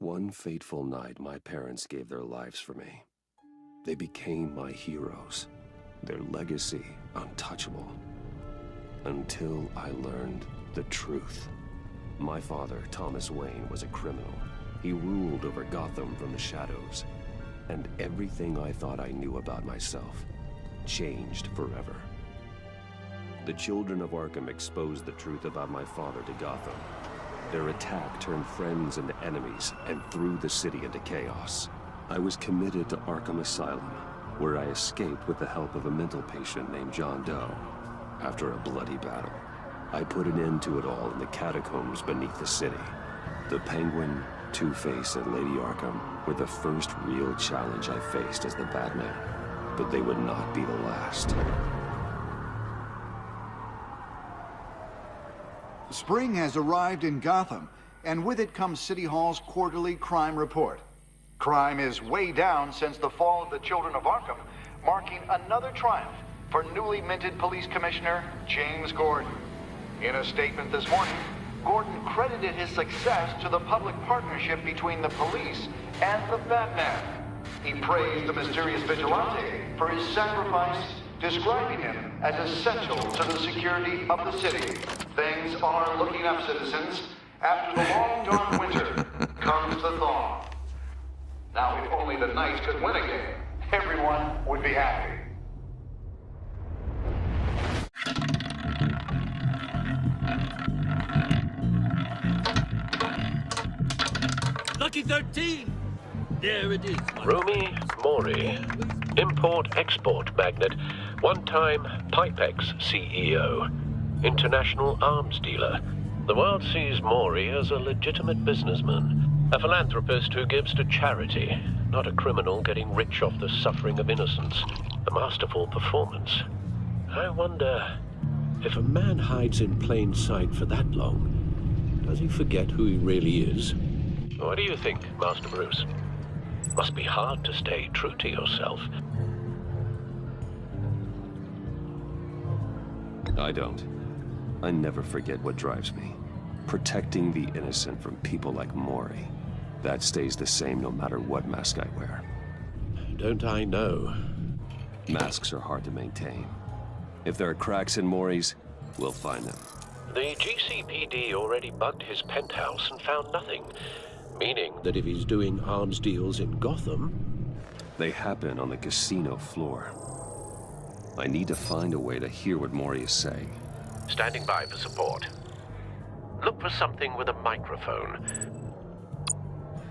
One fateful night, my parents gave their lives for me. They became my heroes, their legacy untouchable. Until I learned the truth. My father, Thomas Wayne, was a criminal. He ruled over Gotham from the shadows. And everything I thought I knew about myself changed forever. The children of Arkham exposed the truth about my father to Gotham. Their attack turned friends into enemies and threw the city into chaos. I was committed to Arkham Asylum, where I escaped with the help of a mental patient named John Doe. After a bloody battle, I put an end to it all in the catacombs beneath the city. The Penguin, Two-Face, and Lady Arkham were the first real challenge I faced as the Batman, but they would not be the last. Spring has arrived in Gotham, and with it comes City Hall's quarterly crime report. Crime is way down since the fall of the Children of Arkham, marking another triumph for newly minted Police Commissioner James Gordon. In a statement this morning, Gordon credited his success to the public partnership between the police and the Batman. He praised the mysterious vigilante for his sacrifice, describing him as essential to the security of the city. Things are looking up, citizens. After the long, dark winter comes the thaw. Now, if only the Knights could win again, everyone would be happy. Lucky 13! There it is. Rumi Mori, import-export magnate, one-time Pipex CEO, international arms dealer. The world sees Mori as a legitimate businessman, a philanthropist who gives to charity, not a criminal getting rich off the suffering of innocence. A masterful performance. I wonder, if a man hides in plain sight for that long, does he forget who he really is? What do you think, Master Bruce? Must be hard to stay true to yourself. I don't. I never forget what drives me. Protecting the innocent from people like Mori. That stays the same no matter what mask I wear. Don't I know? Masks are hard to maintain. If there are cracks in Mori's, we'll find them. The GCPD already bugged his penthouse and found nothing. Meaning that if he's doing arms deals in Gotham... They happen on the casino floor. I need to find a way to hear what Mori is saying. Standing by for support. Look for something with a microphone.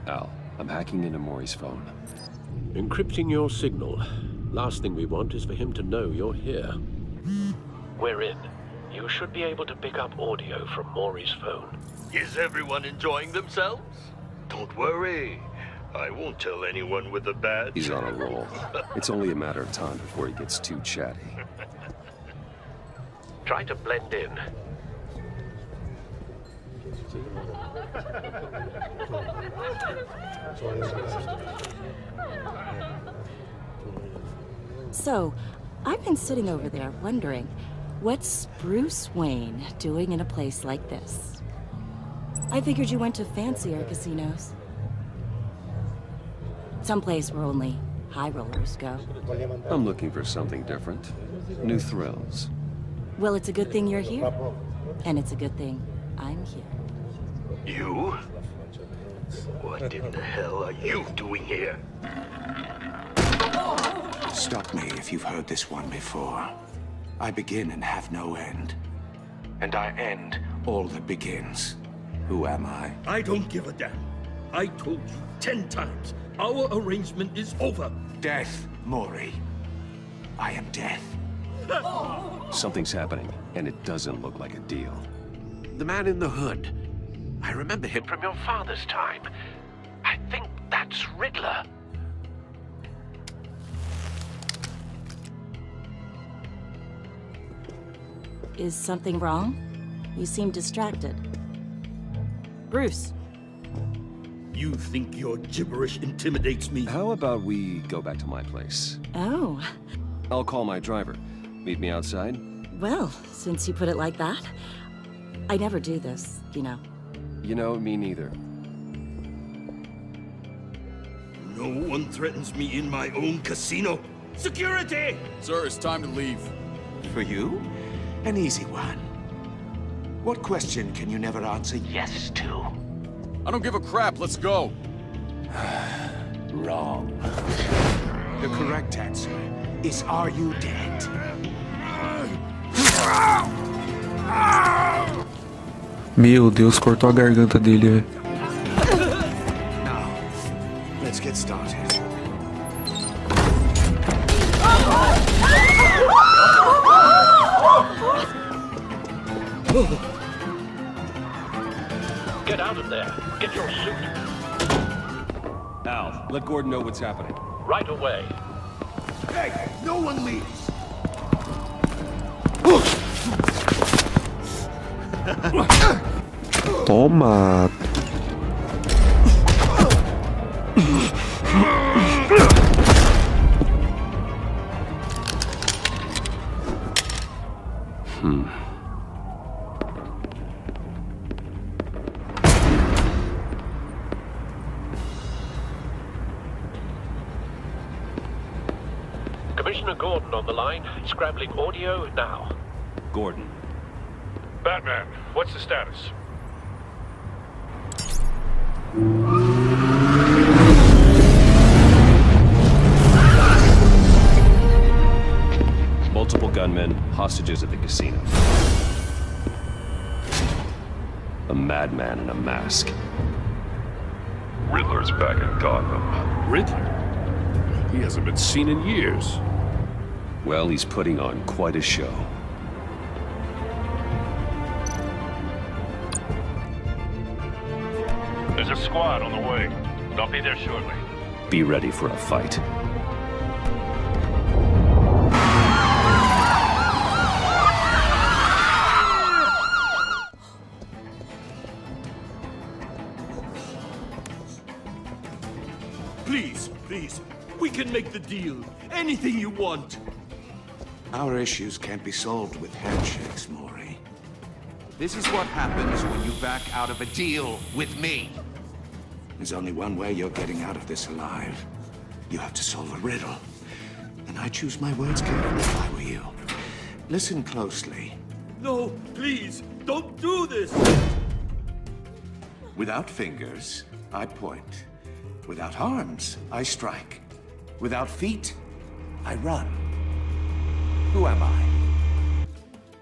Al, I'm hacking into Mori's phone. Encrypting your signal. Last thing we want is for him to know you're here. We're in. You should be able to pick up audio from Mori's phone. Is everyone enjoying themselves? Don't worry. I won't tell anyone with a badge. He's on a roll. It's only a matter of time before he gets too chatty. Try to blend in. So, I've been sitting over there wondering, what's Bruce Wayne doing in a place like this? I figured you went to fancier casinos. Someplace where only high rollers go. I'm looking for something different. New thrills. Well, it's a good thing you're here. And it's a good thing I'm here. You? What in the hell are you doing here? Stop me if you've heard this one before. I begin and have no end. And I end all that begins. Who am I? I don't give a damn. I told you 10 times. Our arrangement is over. Death, Mori. I am death. Something's happening, and it doesn't look like a deal. The man in the hood. I remember him from your father's time. I think that's Riddler. Is something wrong? You seem distracted. Bruce. You think your gibberish intimidates me? How about we go back to my place? Oh. I'll call my driver. Meet me outside? Well, since you put it like that, I never do this, you know. You know, me neither. No one threatens me in my own casino. Security! Sir, it's time to leave. For you? An easy one. What question can you never answer yes to? I don't give a crap. Let's go. Wrong. The correct answer is, are you dead? Meu Deus, cortou a garganta dele. Now, let's get started. Get out of there. Get your suit. Al, let Gordon know what's happening. Right away. Hey, no one leaves. Toma. Commissioner Gordon on the line. Scrambling audio now. Gordon. Batman, what's the status? Multiple gunmen, hostages at the casino. A madman in a mask. Riddler's back in Gotham. Riddler? He hasn't been seen in years. Well, he's putting on quite a show. There's a squad on the way. They'll be there shortly. Be ready for a fight. Please, please. We can make the deal. Anything you want. Our issues can't be solved with handshakes, Maury. This is what happens when you back out of a deal with me. There's only one way you're getting out of this alive. You have to solve a riddle. And I choose my words carefully if I were you. Listen closely. No, please, don't do this. Without fingers, I point. Without arms, I strike. Without feet, I run. Who am I?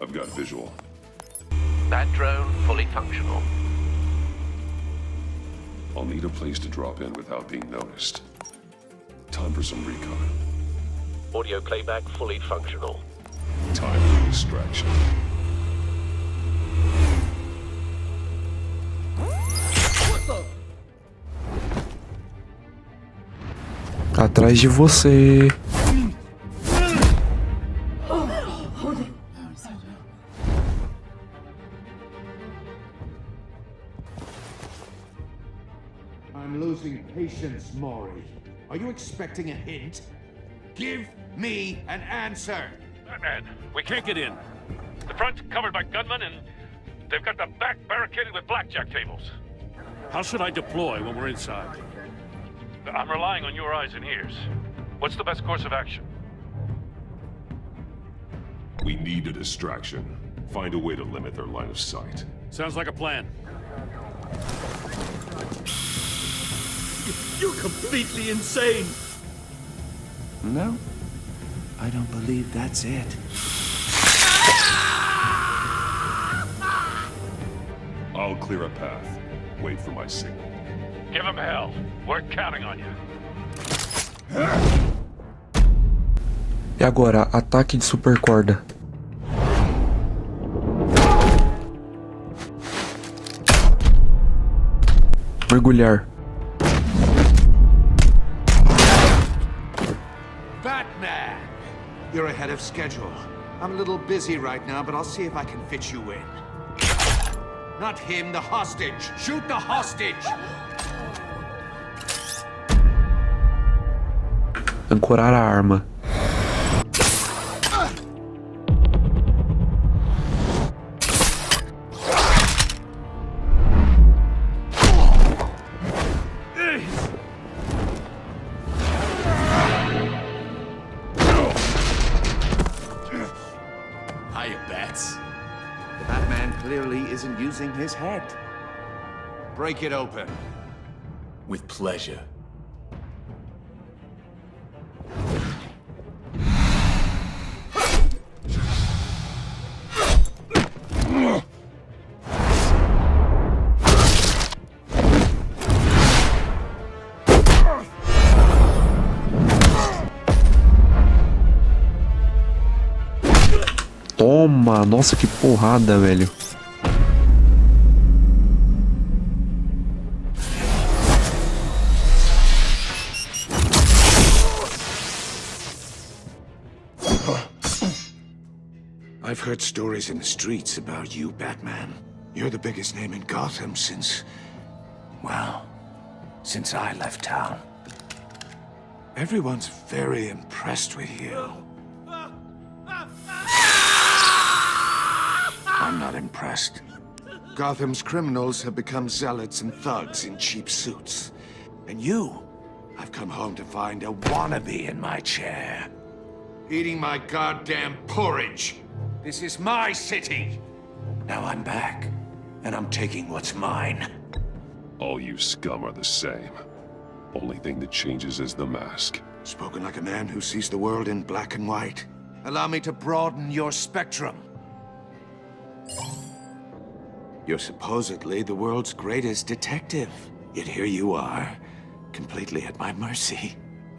I've got visual. That drone fully functional. I'll need a place to drop in without being noticed. Time for some recon. Audio playback fully functional. Time for distraction. Atrás de você. I'm losing patience, Maury. Are you expecting a hint? Give me an answer. Batman, we can't get in. The front's covered by gunmen, and they've got the back barricaded with blackjack tables. How should I deploy when we're inside? I'm relying on your eyes and ears. What's the best course of action? We need a distraction. Find a way to limit their line of sight. Sounds like a plan. You're completely insane. No, I don't believe that's it. I'll clear a path. Wait for my signal. Give them hell. We're counting on you. E agora, ataque de super corda. Mergulhar. Batman! You're ahead of schedule. I'm a little busy right now, but I'll see if I can fit you in. Not him, the hostage! Shoot the hostage! Ancorar a arma. using his head. Break it open. With pleasure. Toma! Nossa, que porrada, velho. I've heard stories in the streets about you, Batman. You're the biggest name in Gotham since... well, since I left town. Everyone's very impressed with you. I'm not impressed. Gotham's criminals have become zealots and thugs in cheap suits. And you, I've come home to find a wannabe in my chair. Eating my goddamn porridge. This is my city. Now I'm back, and I'm taking what's mine. All you scum are the same. Only thing that changes is the mask. Spoken like a man who sees the world in black and white. Allow me to broaden your spectrum. You're supposedly the world's greatest detective. Yet here you are, completely at my mercy.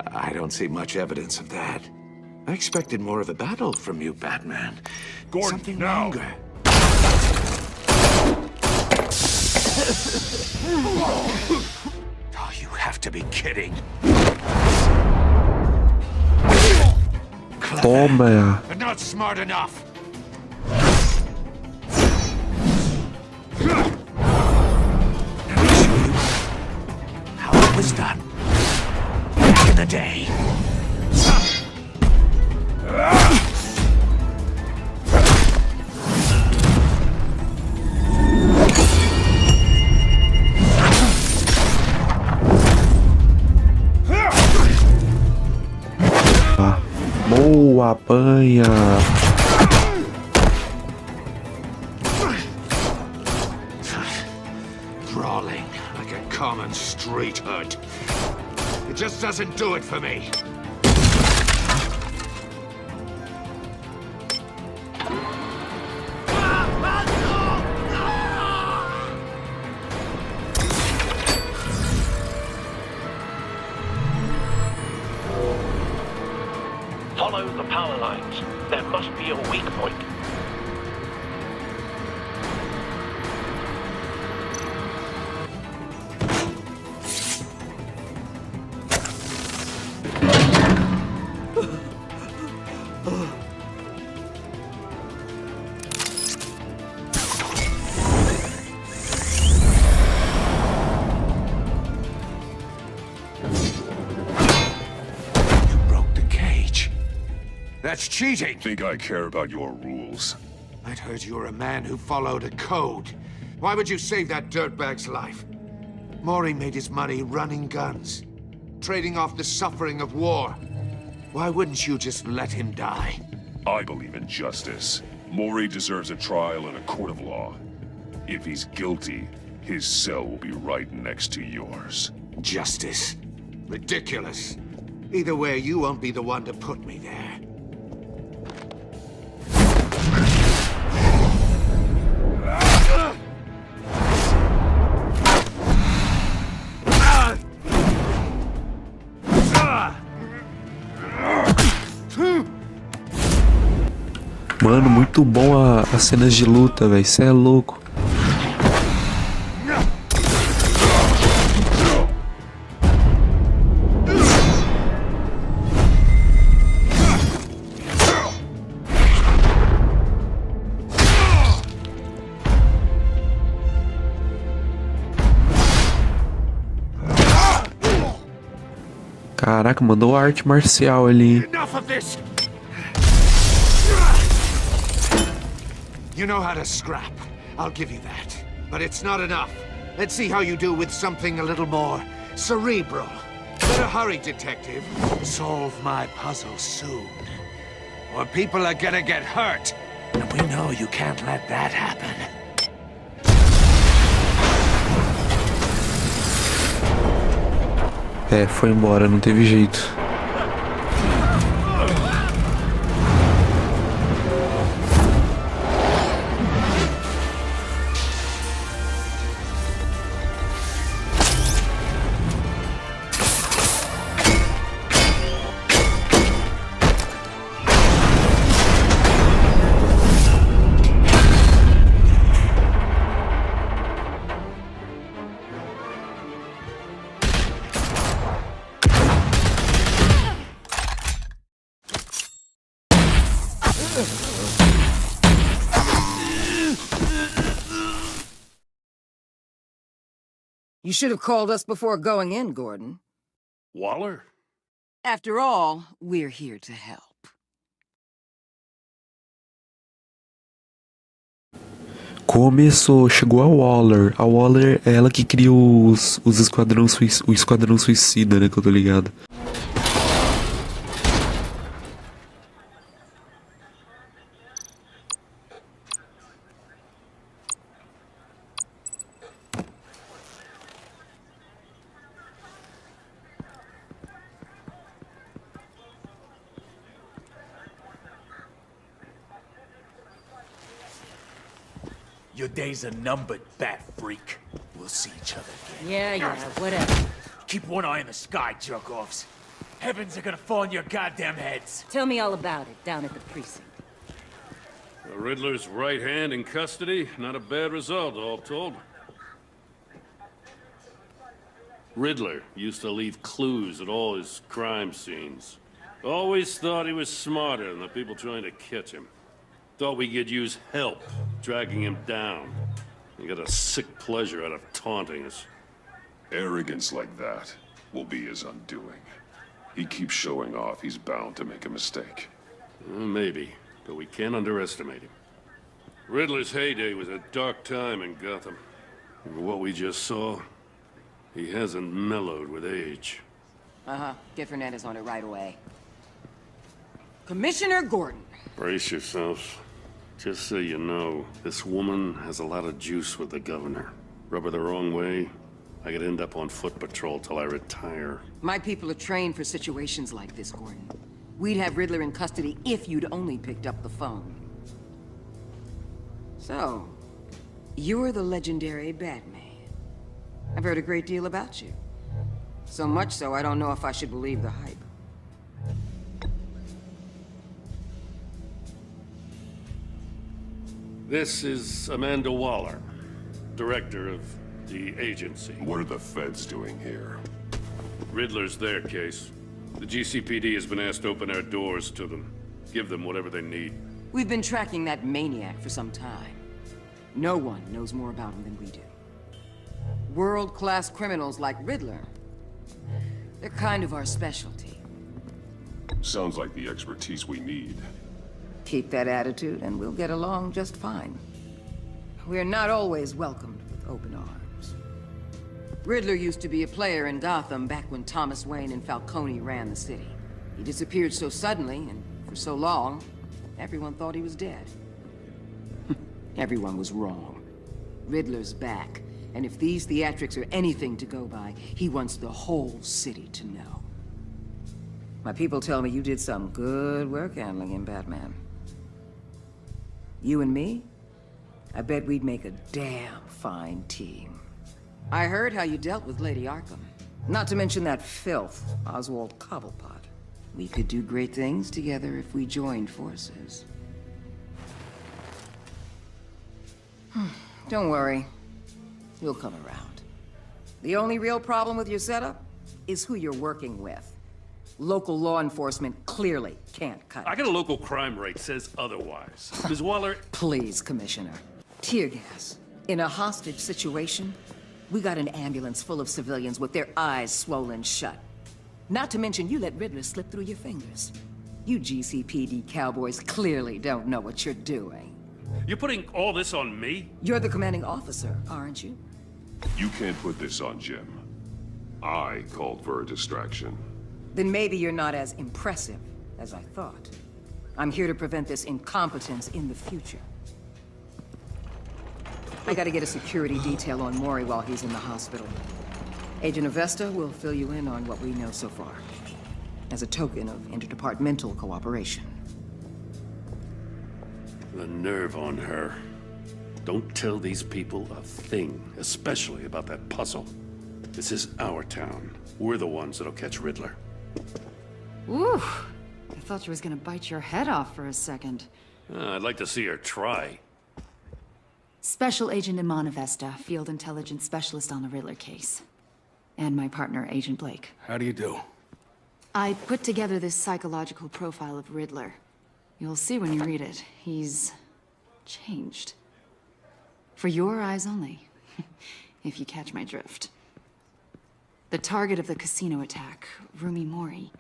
I don't see much evidence of that. I expected more of a battle from you, Batman. Gordon, something now. longer. Oh, you have to be kidding. Toma! But not smart enough. Let me show you how it was done back in the day. Boa, apanha! Brawling like a common street hood. It just doesn't do it for me. Follow the power lines. There must be a weak point. That's cheating! Think I care about your rules? I'd heard you were a man who followed a code. Why would you save that dirtbag's life? Mori made his money running guns, trading off the suffering of war. Why wouldn't you just let him die? I believe in justice. Mori deserves a trial in a court of law. If he's guilty, his cell will be right next to yours. Justice? Ridiculous. Either way, you won't be the one to put me there. Mano, muito bom as cenas de luta, velho. Cê é louco. Caraca, mandou arte marcial ali. Enough of this! You know how to scrap. I'll give you that. But it's not enough. Let's see how you do with something a little more cerebral. Better hurry, detective. Solve my puzzle soon. Or people are gonna get hurt. And we know you can't let that happen. É, foi embora, não teve jeito. You should have called us before going in, Gordon. Waller? After all, we're here to help. Começou, chegou a Waller. A Waller é ela que cria o Esquadrão Suicida, né, que eu tô ligado. Your days are numbered, bat freak. We'll see each other again. Yeah, whatever. Keep one eye in the sky, jerk-offs. Heavens are gonna fall on your goddamn heads. Tell me all about it down at the precinct. The Riddler's right hand in custody. Not a bad result, all told. Riddler used to leave clues at all his crime scenes. Always thought he was smarter than the people trying to catch him. Thought we could use help, dragging him down. He got a sick pleasure out of taunting us. Arrogance like that will be his undoing. He keeps showing off, he's bound to make a mistake. Maybe, but we can't underestimate him. Riddler's heyday was a dark time in Gotham. And what we just saw, he hasn't mellowed with age. Uh-huh. Get Fernandez on it right away. Commissioner Gordon. Brace yourselves. Just so you know, this woman has a lot of juice with the governor. Rub her the wrong way, I could end up on foot patrol till I retire. My people are trained for situations like this, Gordon. We'd have Riddler in custody if you'd only picked up the phone. So, you're the legendary Batman. I've heard a great deal about you. So much so, I don't know if I should believe the hype. This is Amanda Waller, director of the agency. What are the feds doing here? Riddler's their case. The GCPD has been asked to open our doors to them. Give them whatever they need. We've been tracking that maniac for some time. No one knows more about him than we do. World-class criminals like Riddler. They're kind of our specialty. Sounds like the expertise we need. Keep that attitude and we'll get along just fine. We're not always welcomed with open arms. Riddler used to be a player in Gotham back when Thomas Wayne and Falcone ran the city. He disappeared so suddenly and for so long, everyone thought he was dead. Everyone was wrong. Riddler's back, and if these theatrics are anything to go by, he wants the whole city to know. My people tell me you did some good work handling him, Batman. You and me? I bet we'd make a damn fine team. I heard how you dealt with Lady Arkham. Not to mention that filth, Oswald Cobblepot. We could do great things together if we joined forces. Don't worry. You'll come around. The only real problem with your setup is who you're working with. Local law enforcement clearly can't cut it. I got a local crime rate says otherwise. Ms. Waller... Please, Commissioner. Tear gas. In a hostage situation, we got an ambulance full of civilians with their eyes swollen shut. Not to mention you let Riddler slip through your fingers. You GCPD cowboys clearly don't know what you're doing. You're putting all this on me? You're the commanding officer, aren't you? You can't put this on Jim. I called for a distraction. Then maybe you're not as impressive as I thought. I'm here to prevent this incompetence in the future. I gotta get a security detail on Mori while he's in the hospital. Agent Avesta will fill you in on what we know so far, as a token of interdepartmental cooperation. The nerve on her. Don't tell these people a thing, especially about that puzzle. This is our town. We're the ones that'll catch Riddler. Ooh, I thought she was gonna bite your head off for a second. I'd like to see her try. Special Agent Iman Avesta, Field Intelligence Specialist on the Riddler case. And my partner, Agent Blake. How do you do? I put together this psychological profile of Riddler. You'll see when you read it. He's changed. For your eyes only, if you catch my drift. The target of the casino attack, Rumi Mori.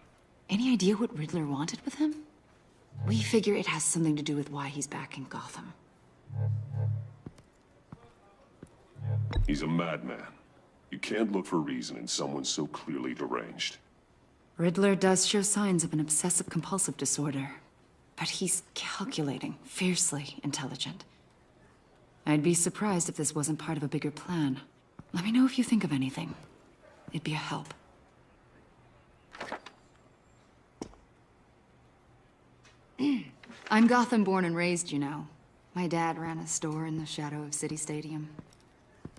Any idea what Riddler wanted with him? We figure it has something to do with why he's back in Gotham. He's a madman. You can't look for reason in someone so clearly deranged. Riddler does show signs of an obsessive-compulsive disorder, but he's calculating, fiercely intelligent. I'd be surprised if this wasn't part of a bigger plan. Let me know if you think of anything. It'd be a help. I'm Gotham born and raised, you know. My dad ran a store in the shadow of City Stadium.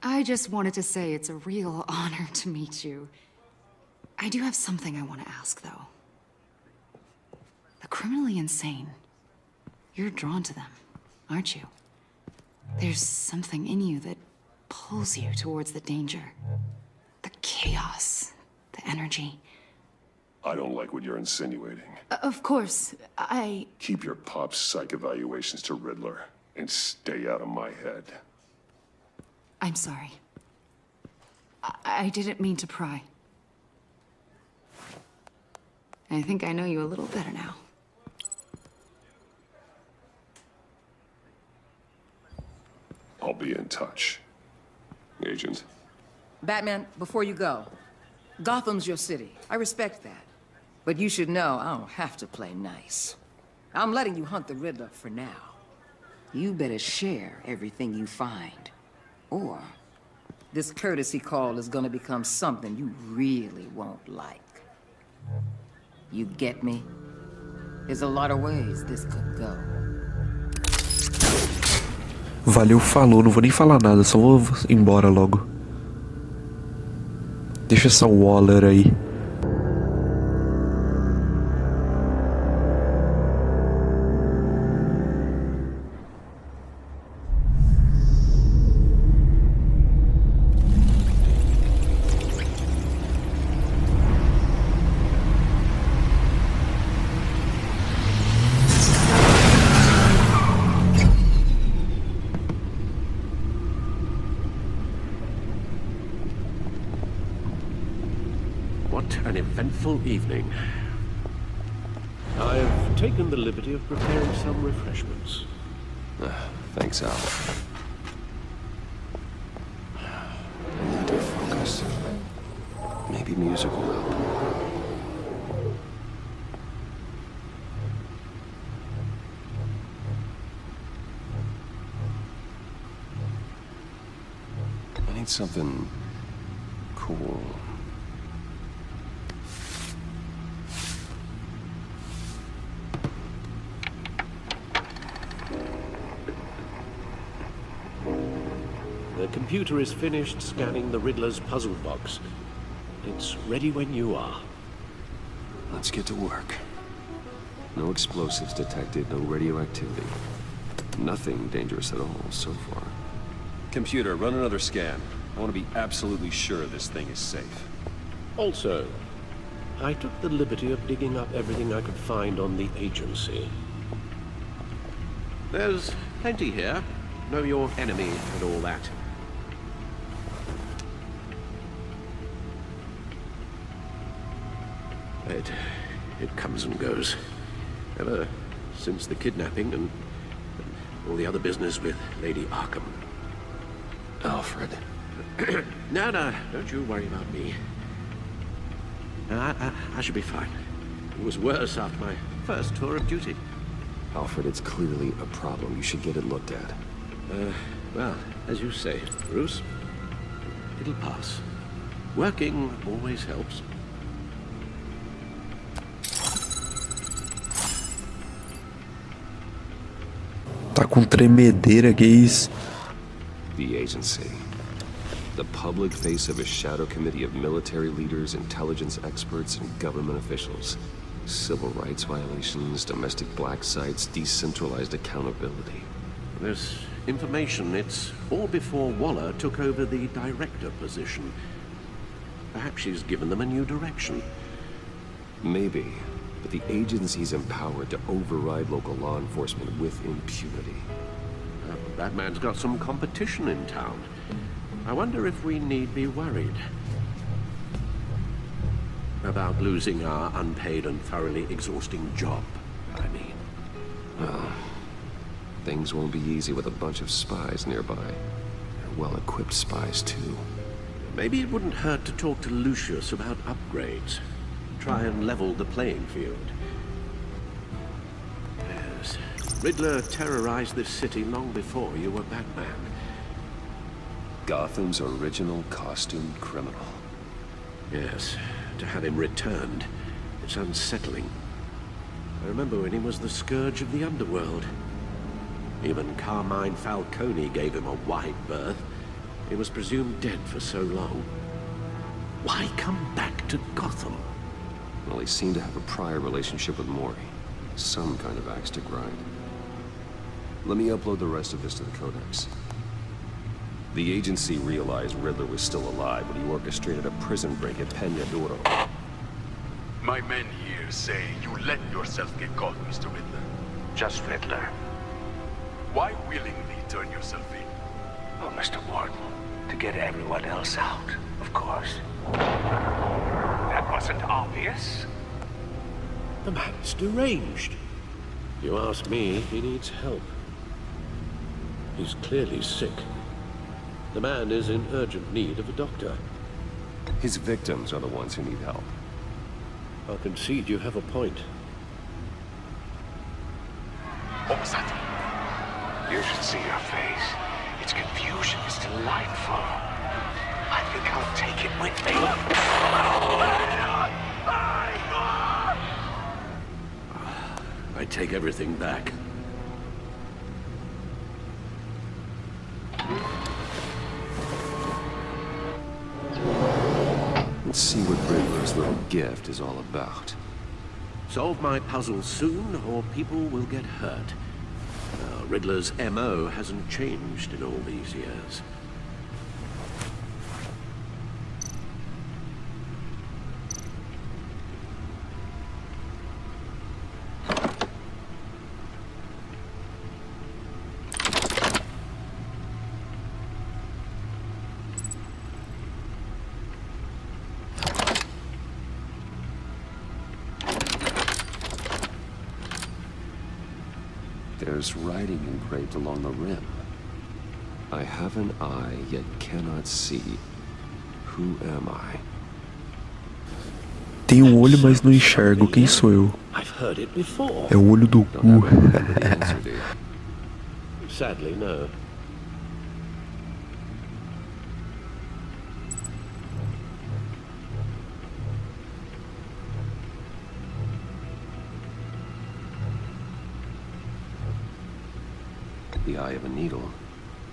I just wanted to say it's a real honor to meet you. I do have something I want to ask, though. The criminally insane. You're drawn to them, aren't you? There's something in you that pulls you towards the danger. The chaos, the energy. I don't like what you're insinuating. Of course, Keep your pop psych evaluations to Riddler, and stay out of my head. I'm sorry. I didn't mean to pry. I think I know you a little better now. I'll be in touch. Agent. Batman, before you go, Gotham's your city. I respect that. But you should know I don't have to play nice. I'm letting you hunt the Riddler for now. You better share everything you find. Or this courtesy call is gonna become something you really won't like. You get me? There's a lot of ways this could go. Valeu, falou. Não vou nem falar nada, só vou embora logo. Deixa essa Waller aí. An eventful evening. I've taken the liberty of preparing some refreshments. Thanks, Al. I need to focus. Maybe music will help. I need something cool. The computer is finished scanning the Riddler's puzzle box. It's ready when you are. Let's get to work. No explosives detected, no radioactivity. Nothing dangerous at all so far. Computer, run another scan. I want to be absolutely sure this thing is safe. Also, I took the liberty of digging up everything I could find on the agency. There's plenty here. Know your enemy and all that. It comes and goes. Ever since the kidnapping and all the other business with Lady Arkham. Alfred. No, don't you worry about me. I should be fine. It was worse after my first tour of duty. Alfred, it's clearly a problem. You should get it looked at. Well, as you say, Bruce, it'll pass. Working always helps. Tá com tremedeira, que isso? The agency. The public face of a shadow committee of military leaders, intelligence experts, and government officials. Civil rights violations, domestic black sites, decentralized accountability. This information, it's all before Waller took over the director position. Perhaps she's given them a new direction. Maybe, but the agency's empowered to override local law enforcement with impunity. Batman's got some competition in town. I wonder if we need be worried about losing our unpaid and thoroughly exhausting job, I mean. Well, things won't be easy with a bunch of spies nearby. They're well-equipped spies, too. Maybe it wouldn't hurt to talk to Lucius about upgrades. Try and level the playing field. Yes, Riddler terrorized this city long before you were Batman. Gotham's original costumed criminal. Yes, to have him returned, it's unsettling. I remember when he was the scourge of the underworld. Even Carmine Falcone gave him a wide berth. He was presumed dead for so long. Why come back to Gotham? Well, he seemed to have a prior relationship with Mori. Some kind of axe to grind. Let me upload the rest of this to the Codex. The agency realized Riddler was still alive when he orchestrated a prison break at Peña Duro. My men here say you let yourself get caught, Mr. Riddler. Just Riddler. Why willingly turn yourself in? Oh, Mr. Warden, to get everyone else out, of course. That wasn't obvious. The man's deranged. If you ask me, he needs help. He's clearly sick. The man is in urgent need of a doctor. His victims are the ones who need help. I'll concede you have a point. What was that? You should see your face. Its confusion is delightful. I think I'll take it with me. I take everything back. Let's see what Riddler's little gift is all about. Solve my puzzle soon, or people will get hurt. Riddler's MO hasn't changed in all these years. There's writing engraved along the rim. I have an eye, yet cannot see. Who am I? Tenho olho, mas não enxergo. Quem sou eu? I've heard it before. É o olho do cu. Sadly, no. The eye of a needle.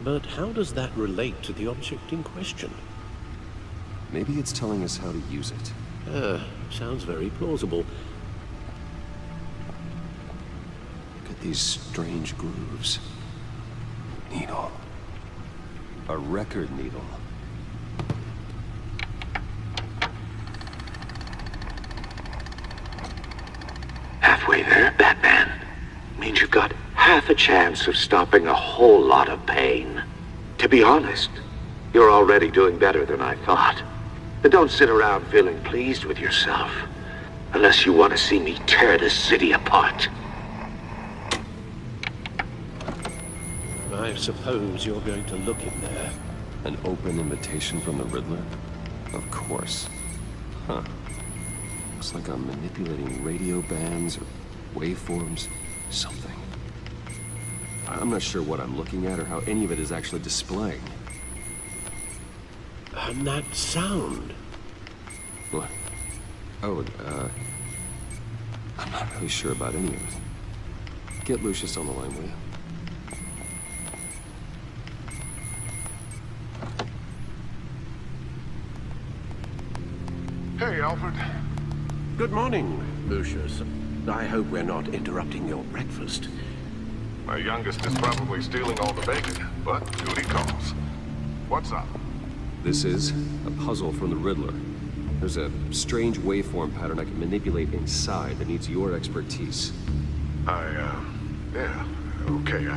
But how does that relate to the object in question? Maybe it's telling us how to use it. Sounds very plausible. Look at these strange grooves. Needle. A record needle. Halfway there, Batman. Means you've got half a chance of stopping a whole lot of pain. To be honest, you're already doing better than I thought. But don't sit around feeling pleased with yourself. Unless you want to see me tear this city apart. I suppose you're going to look in there. An open invitation from the Riddler? Of course. Huh. Looks like I'm manipulating radio bands or waveforms. Something. I'm not sure what I'm looking at or how any of it is actually displaying. And that sound. What? Oh, I'm not really sure about any of it. Get Lucius on the line, will you? Hey, Alfred. Good morning, Lucius. I hope we're not interrupting your breakfast. My youngest is probably stealing all the bacon, but duty calls. What's up? This is a puzzle from the Riddler. There's a strange waveform pattern I can manipulate inside that needs your expertise. Yeah, okay.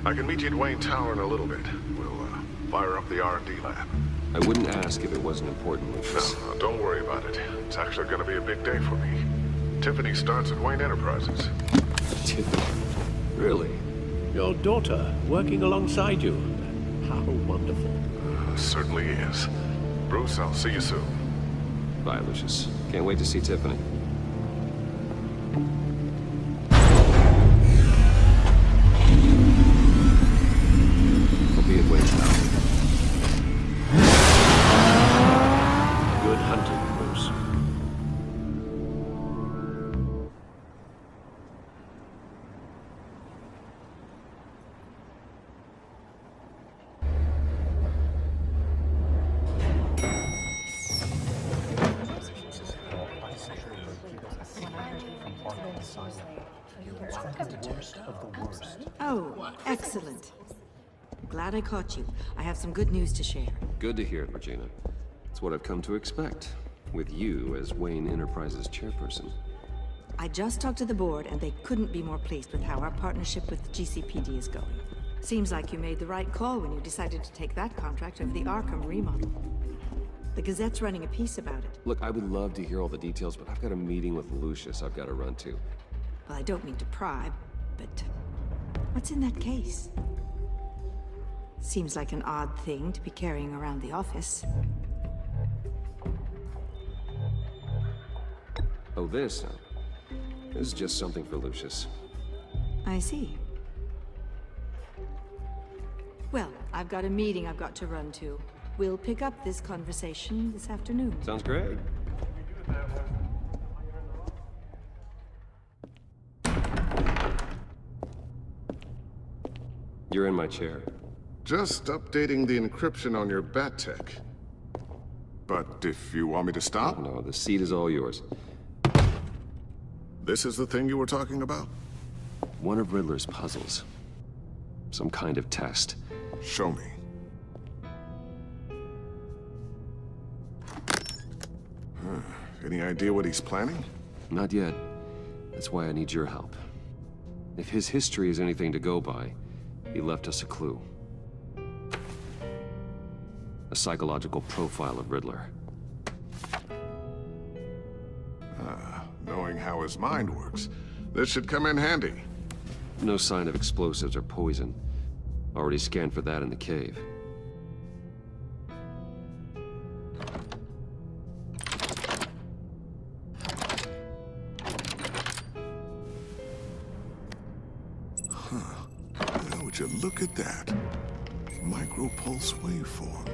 I can meet you at Wayne Tower in a little bit. We'll, fire up the R&D lab. I wouldn't ask if it wasn't important, Lucius. No, don't worry about it. It's actually gonna be a big day for me. Tiffany starts at Wayne Enterprises. Tiffany? Really? Your daughter working alongside you. How wonderful. Certainly is. Bruce, I'll see you soon. Bye, Lucius. Can't wait to see Tiffany. I'll be at Wayne Tower. Good hunting, Bruce. Oh, excellent. Glad I caught you. I have some good news to share. Good to hear it, Regina. It's what I've come to expect, with you as Wayne Enterprises chairperson. I just talked to the board, and they couldn't be more pleased with how our partnership with GCPD is going. Seems like you made the right call when you decided to take that contract over the Arkham remodel. The Gazette's running a piece about it. Look, I would love to hear all the details, but I've got a meeting with Lucius I've got to run to. Well, I don't mean to pry, but what's in that case? Seems like an odd thing to be carrying around the office. Oh, this? This is just something for Lucius. I see. Well, I've got a meeting I've got to run to. We'll pick up this conversation this afternoon. Sounds great. You're in my chair. Just updating the encryption on your bat tech. But if you want me to stop? No, the seat is all yours. This is the thing you were talking about? One of Riddler's puzzles. Some kind of test. Show me. Any idea what he's planning? Not yet. That's why I need your help. If his history is anything to go by, he left us a clue. A psychological profile of Riddler. Knowing how his mind works, this should come in handy. No sign of explosives or poison. Already scanned for that in the cave. Would you look at that? Micropulse waveform.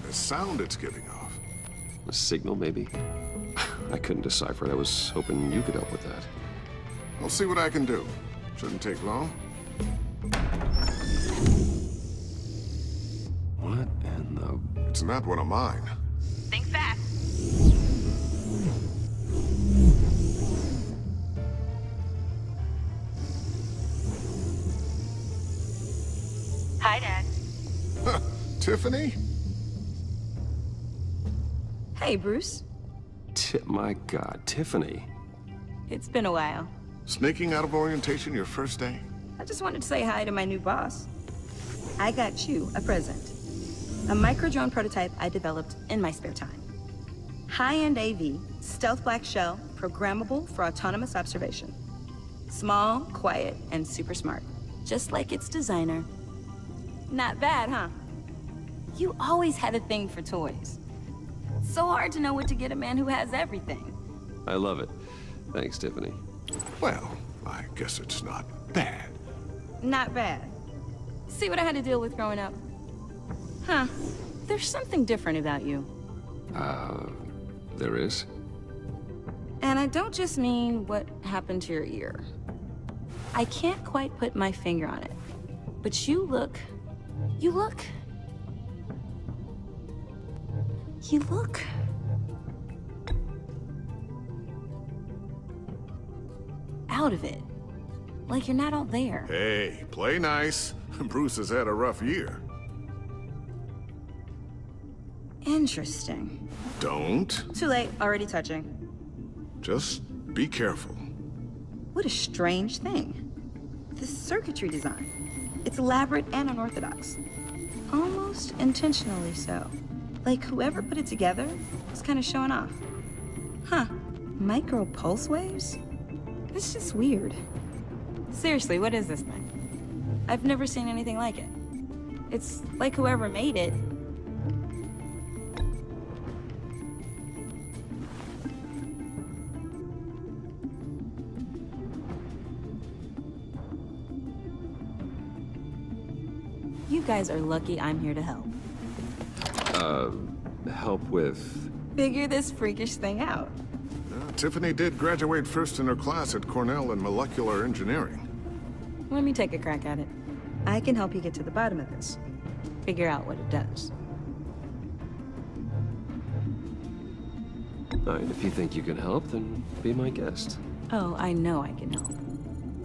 The sound it's giving off. A signal, maybe? I couldn't decipher it. I was hoping you could help with that. I'll see what I can do. Shouldn't take long. What in the... It's not one of mine. Think fast. Hi, Dad. Tiffany? Hey, Bruce. My God, Tiffany. It's been a while. Sneaking out of orientation your first day? I just wanted to say hi to my new boss. I got you a present. A micro-drone prototype I developed in my spare time. High-end AV, stealth black shell, programmable for autonomous observation. Small, quiet, and super smart. Just like its designer. Not bad, huh? You always had a thing for toys. So hard to know what to get a man who has everything. I love it. Thanks, Tiffany. Well, I guess it's not bad. Not bad. See what I had to deal with growing up? Huh. There's something different about you. There is? And I don't just mean what happened to your ear. I can't quite put my finger on it, but you look out of it. Like you're not all there. Hey, play nice. Bruce has had a rough year. Interesting. Don't. Too late, already touching. Just be careful. What a strange thing. This circuitry design. It's elaborate and unorthodox. Almost intentionally so. Like whoever put it together was kind of showing off. Huh. Micro pulse waves? It's just weird. Seriously, what is this thing? I've never seen anything like it. It's like whoever made it. You guys are lucky I'm here to help. Help with... Figure this freakish thing out. Tiffany did graduate first in her class at Cornell in molecular engineering. Let me take a crack at it. I can help you get to the bottom of this. Figure out what it does. All right, if you think you can help, then be my guest. Oh, I know I can help.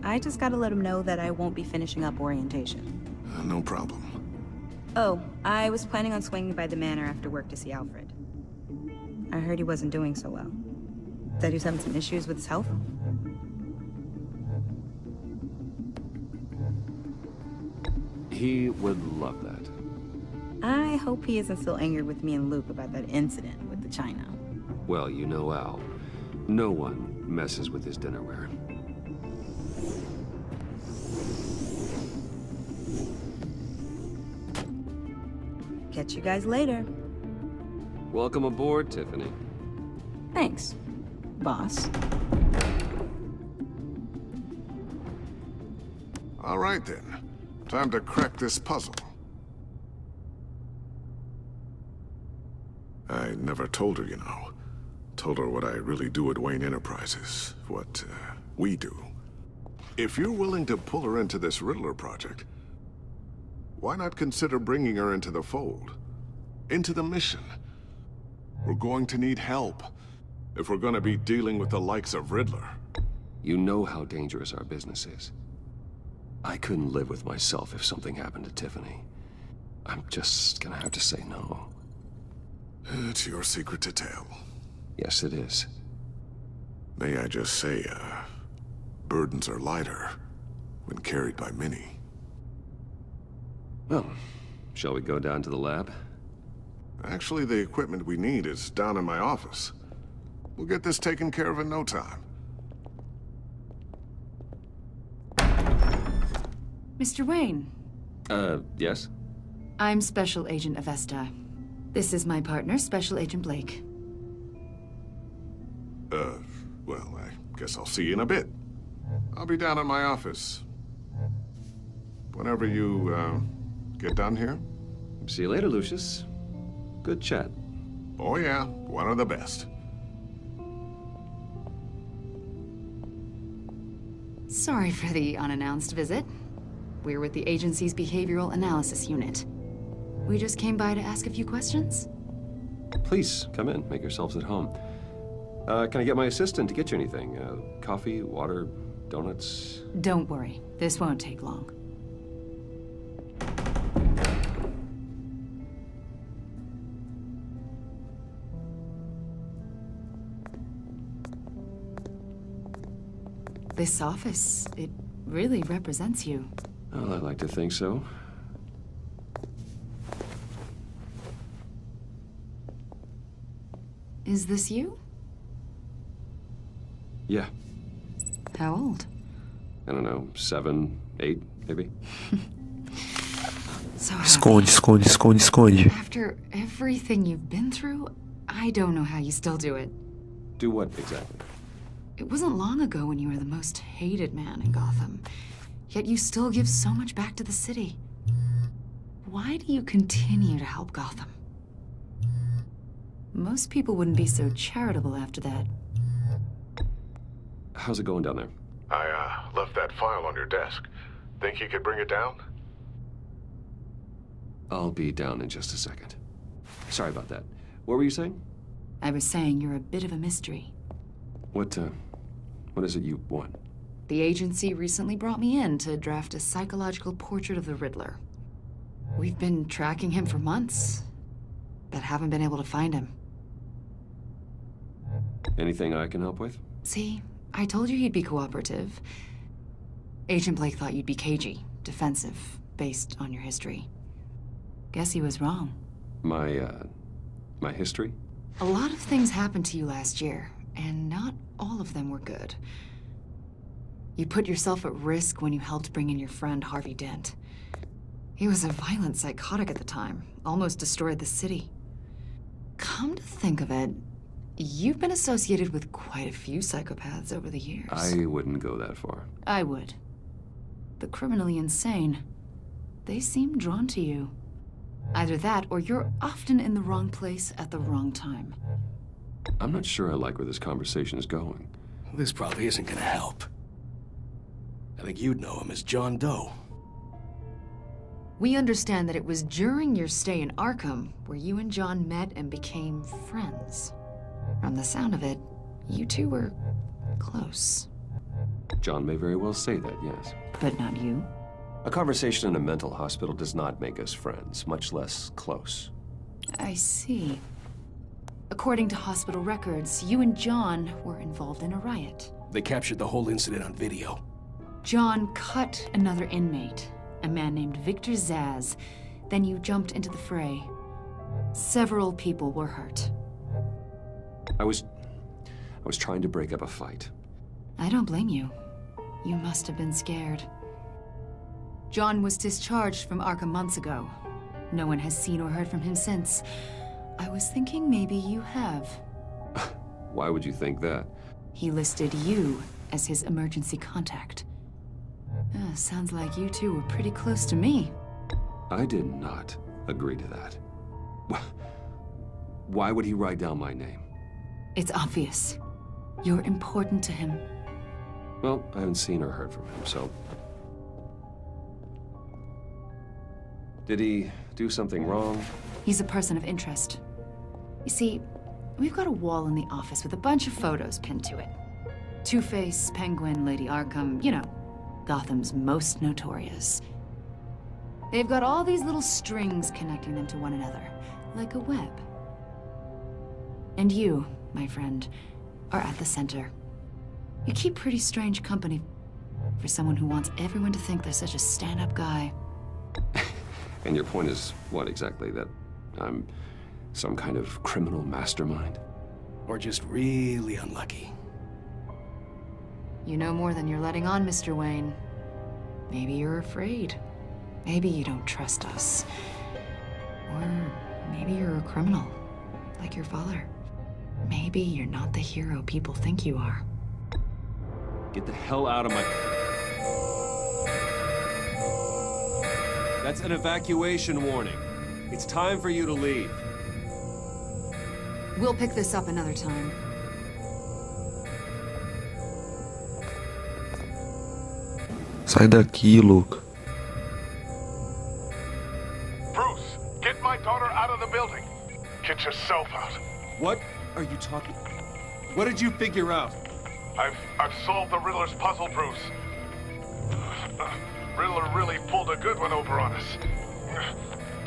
I just gotta let him know that I won't be finishing up orientation. No problem. Oh, I was planning on swinging by the manor after work to see Alfred. I heard he wasn't doing so well. That he was having some issues with his health. He would love that. I hope he isn't still angered with me and Luke about that incident with the china. Well, you know Al. No one messes with his dinnerware. Catch you guys later. Welcome aboard, Tiffany. Thanks, boss. All right then. Time to crack this puzzle. I never told her, you know. Told her what I really do at Wayne Enterprises. What, we do. If you're willing to pull her into this Riddler project, why not consider bringing her into the fold? Into the mission? We're going to need help if we're gonna be dealing with the likes of Riddler. You know how dangerous our business is. I couldn't live with myself if something happened to Tiffany. I'm just gonna have to say no. It's your secret to tell. Yes, it is. May I just say, burdens are lighter when carried by many. Well, shall we go down to the lab? Actually, the equipment we need is down in my office. We'll get this taken care of in no time. Mr. Wayne. Yes? I'm Special Agent Avesta. This is my partner, Special Agent Blake. Well, I guess I'll see you in a bit. I'll be down in my office. Whenever you, get done here. See you later, Lucius. Good chat. Oh yeah, one of the best. Sorry for the unannounced visit. We're with the agency's behavioral analysis unit. We just came by to ask a few questions. Please, come in. Make yourselves at home. Can I get my assistant to get you anything? Coffee, water, donuts? Don't worry. This won't take long. This office, it really represents you. Well, I'd like to think so. Is this you? Yeah. How old? I don't know, 7, 8, maybe? So Esconde. after everything you've been through, I don't know how you still do it. Do what, exactly? It wasn't long ago when you were the most hated man in Gotham, yet you still give so much back to the city. Why do you continue to help Gotham? Most people wouldn't be so charitable after that. How's it going down there? I, left that file on your desk. Think you could bring it down? I'll be down in just a second. Sorry about that. What were you saying? I was saying you're a bit of a mystery. What is it you want? The agency recently brought me in to draft a psychological portrait of the Riddler. We've been tracking him for months, but haven't been able to find him. Anything I can help with? See, I told you he'd be cooperative. Agent Blake thought you'd be cagey, defensive, based on your history. Guess he was wrong. My history? A lot of things happened to you last year, and not all of them were good. You put yourself at risk when you helped bring in your friend Harvey Dent. He was a violent psychotic at the time, almost destroyed the city. Come to think of it, you've been associated with quite a few psychopaths over the years. I wouldn't go that far. I would. The criminally insane. They seem drawn to you. Either that, or you're often in the wrong place at the wrong time. I'm not sure I like where this conversation is going. This probably isn't gonna help. I think you'd know him as John Doe. We understand that it was during your stay in Arkham where you and John met and became friends. From the sound of it, you two were close. John may very well say that, yes. But not you. A conversation in a mental hospital does not make us friends, much less close. I see. According to hospital records, you and John were involved in a riot. They captured the whole incident on video. John cut another inmate, a man named Victor Zaz. Then you jumped into the fray. Several people were hurt. I was trying to break up a fight. I don't blame you. You must have been scared. John was discharged from Arkham months ago. No one has seen or heard from him since. I was thinking maybe you have. Why would you think that? He listed you as his emergency contact. Sounds like you two were pretty close to me. I did not agree to that. Why would he write down my name? It's obvious. You're important to him. Well, I haven't seen or heard from him, so... Did he do something wrong? He's a person of interest. You see, we've got a wall in the office with a bunch of photos pinned to it. Two-Face, Penguin, Lady Arkham, you know, Gotham's most notorious. They've got all these little strings connecting them to one another, like a web. And you, my friend, are at the center. You keep pretty strange company for someone who wants everyone to think they're such a stand-up guy. And your point is what exactly? That I'm some kind of criminal mastermind? Or just really unlucky? You know more than you're letting on, Mr. Wayne. Maybe you're afraid. Maybe you don't trust us. Or maybe you're a criminal, like your father. Maybe you're not the hero people think you are. Get the hell out of my... That's an evacuation warning. It's time for you to leave. We'll pick this up another time. Sai daqui, louco. Bruce, get my daughter out of the building. Get yourself out. What are you talking... What did you figure out? I've solved the Riddler's puzzle, Bruce. Riddler really pulled a good one over on us.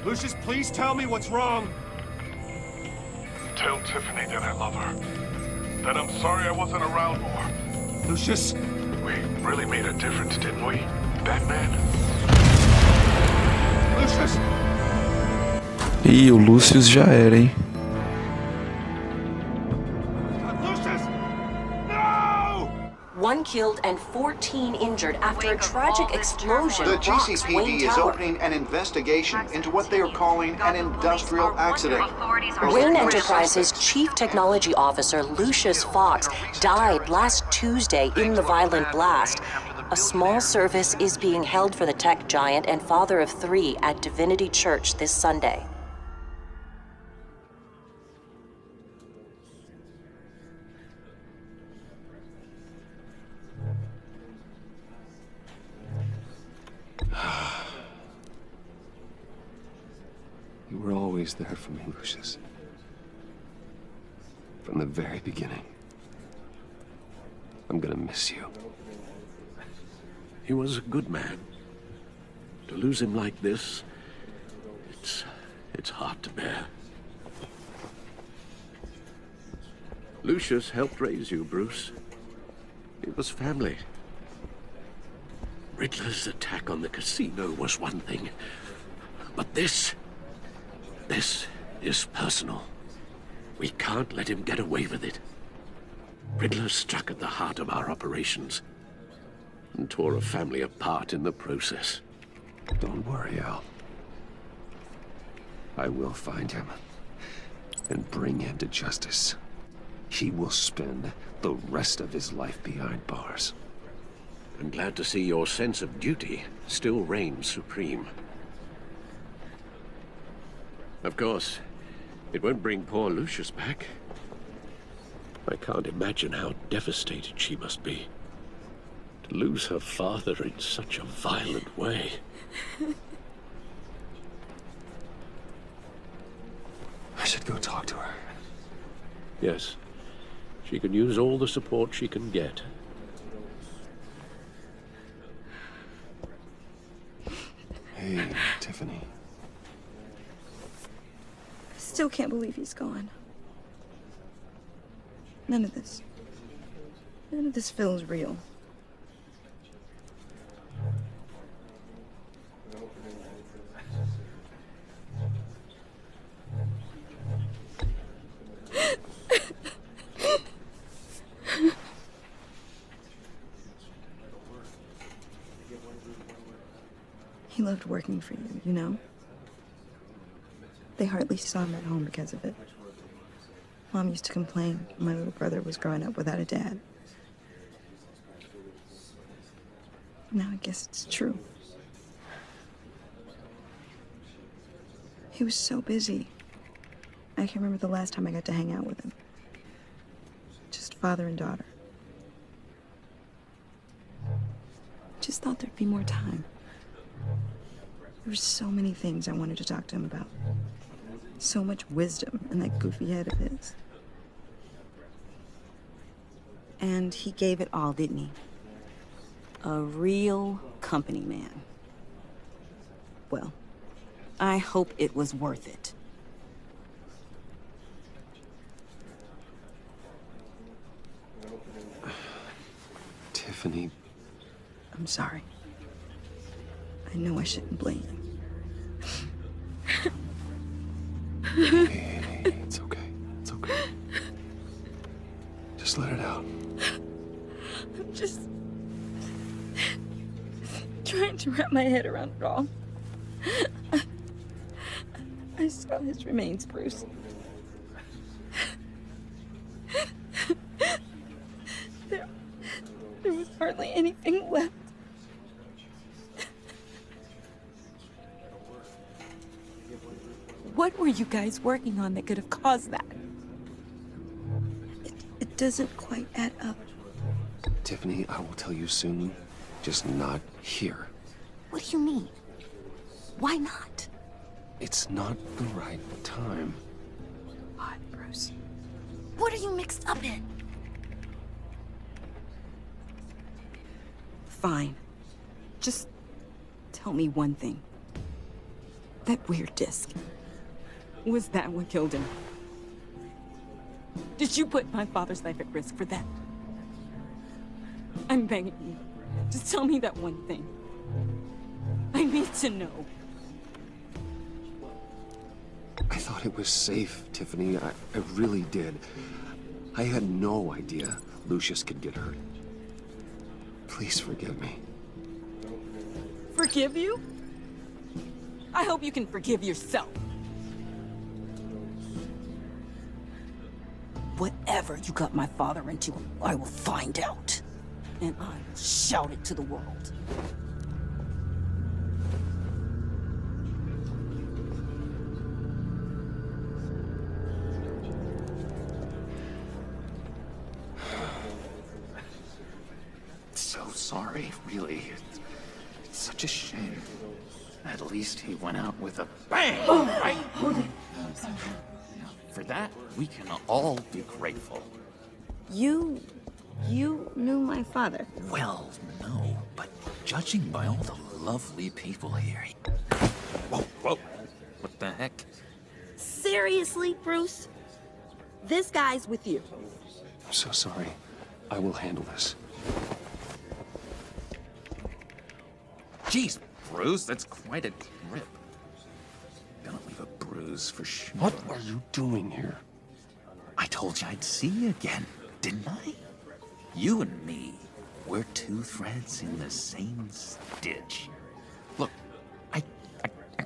Lucius, please tell me what's wrong. Tell Tiffany that I love her. That I'm sorry I wasn't around more. Lucius? We really made a difference, didn't we, Batman? Lucius! Ih, o Lucius já era, hein? One killed and 14 injured after a tragic explosion. The rocks Wayne GCPD is Tower. opening an investigation into what they are calling an industrial accident. Wayne Enterprises' Chief Technology Officer, Lucius Fox, died last Tuesday in the violent blast. A small service is being held for the tech giant and father of 3 at Divinity Church this Sunday. always there for me, Lucius. From the very beginning. I'm gonna miss you. He was a good man. To lose him like this, it's hard to bear. Lucius helped raise you, Bruce. It was family. Riddler's attack on the casino was one thing, but this is personal. We can't let him get away with it. Riddler struck at the heart of our operations and tore a family apart in the process. Don't worry, Al. I will find him and bring him to justice. He will spend the rest of his life behind bars. I'm glad to see your sense of duty still reigns supreme. Of course, it won't bring poor Lucius back. I can't imagine how devastated she must be. To lose her father in such a violent way. I should go talk to her. Yes, she can use all the support she can get. Hey, Tiffany. I still can't believe he's gone. None of this feels real. He loved working for you, you know? They hardly saw him at home because of it. Mom used to complain my little brother was growing up without a dad. Now I guess it's true. He was so busy. I can't remember the last time I got to hang out with him. Just father and daughter. Just thought there'd be more time. There were so many things I wanted to talk to him about. So much wisdom in that goofy head of his. And he gave it all, didn't he? A real company man. Well, I hope it was worth it. Tiffany. I'm sorry. I know I shouldn't blame him. Hey, it's okay. It's okay. Just let it out. I'm just trying to wrap my head around it all. I saw his remains, Bruce. There was hardly anything left. What were you guys working on that could have caused that? It doesn't quite add up. Tiffany, I will tell you soon. Just not here. What do you mean? Why not? It's not the right time. What, Bruce? What are you mixed up in? Fine. Just tell me one thing. That weird disc. Was that what killed him? Did you put my father's life at risk for that? I'm begging you. Just tell me that one thing. I need to know. I thought it was safe, Tiffany. I really did. I had no idea Lucius could get hurt. Please forgive me. Forgive you? I hope you can forgive yourself. Whatever you got my father into, I will find out. And I will shout it to the world. So sorry, really. It's such a shame. At least he went out with a bang, right? For that, we can all be grateful. You knew my father. Well, no, but judging by all the lovely people here... Whoa, whoa, what the heck? Seriously, Bruce? This guy's with you. I'm so sorry. I will handle this. Jeez, Bruce, that's quite a trip. Gonna leave a bruise for sure. What are you doing here? I told you I'd see you again, didn't I? You and me, we're two threads in the same stitch. Look, I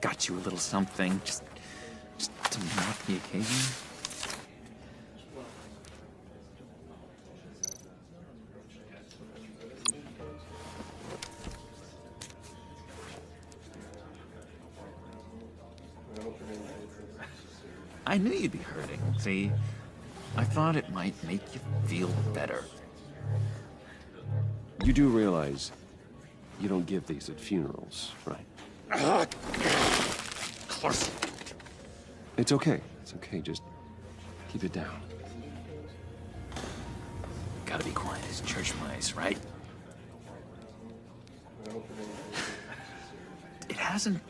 got you a little something, just to mark the occasion. I knew you'd be hurting, see? I thought it might make you feel better. You do realize you don't give these at funerals, right? Of course. It's okay. It's okay. Just keep it down. Gotta be quiet as church mice, right? It hasn't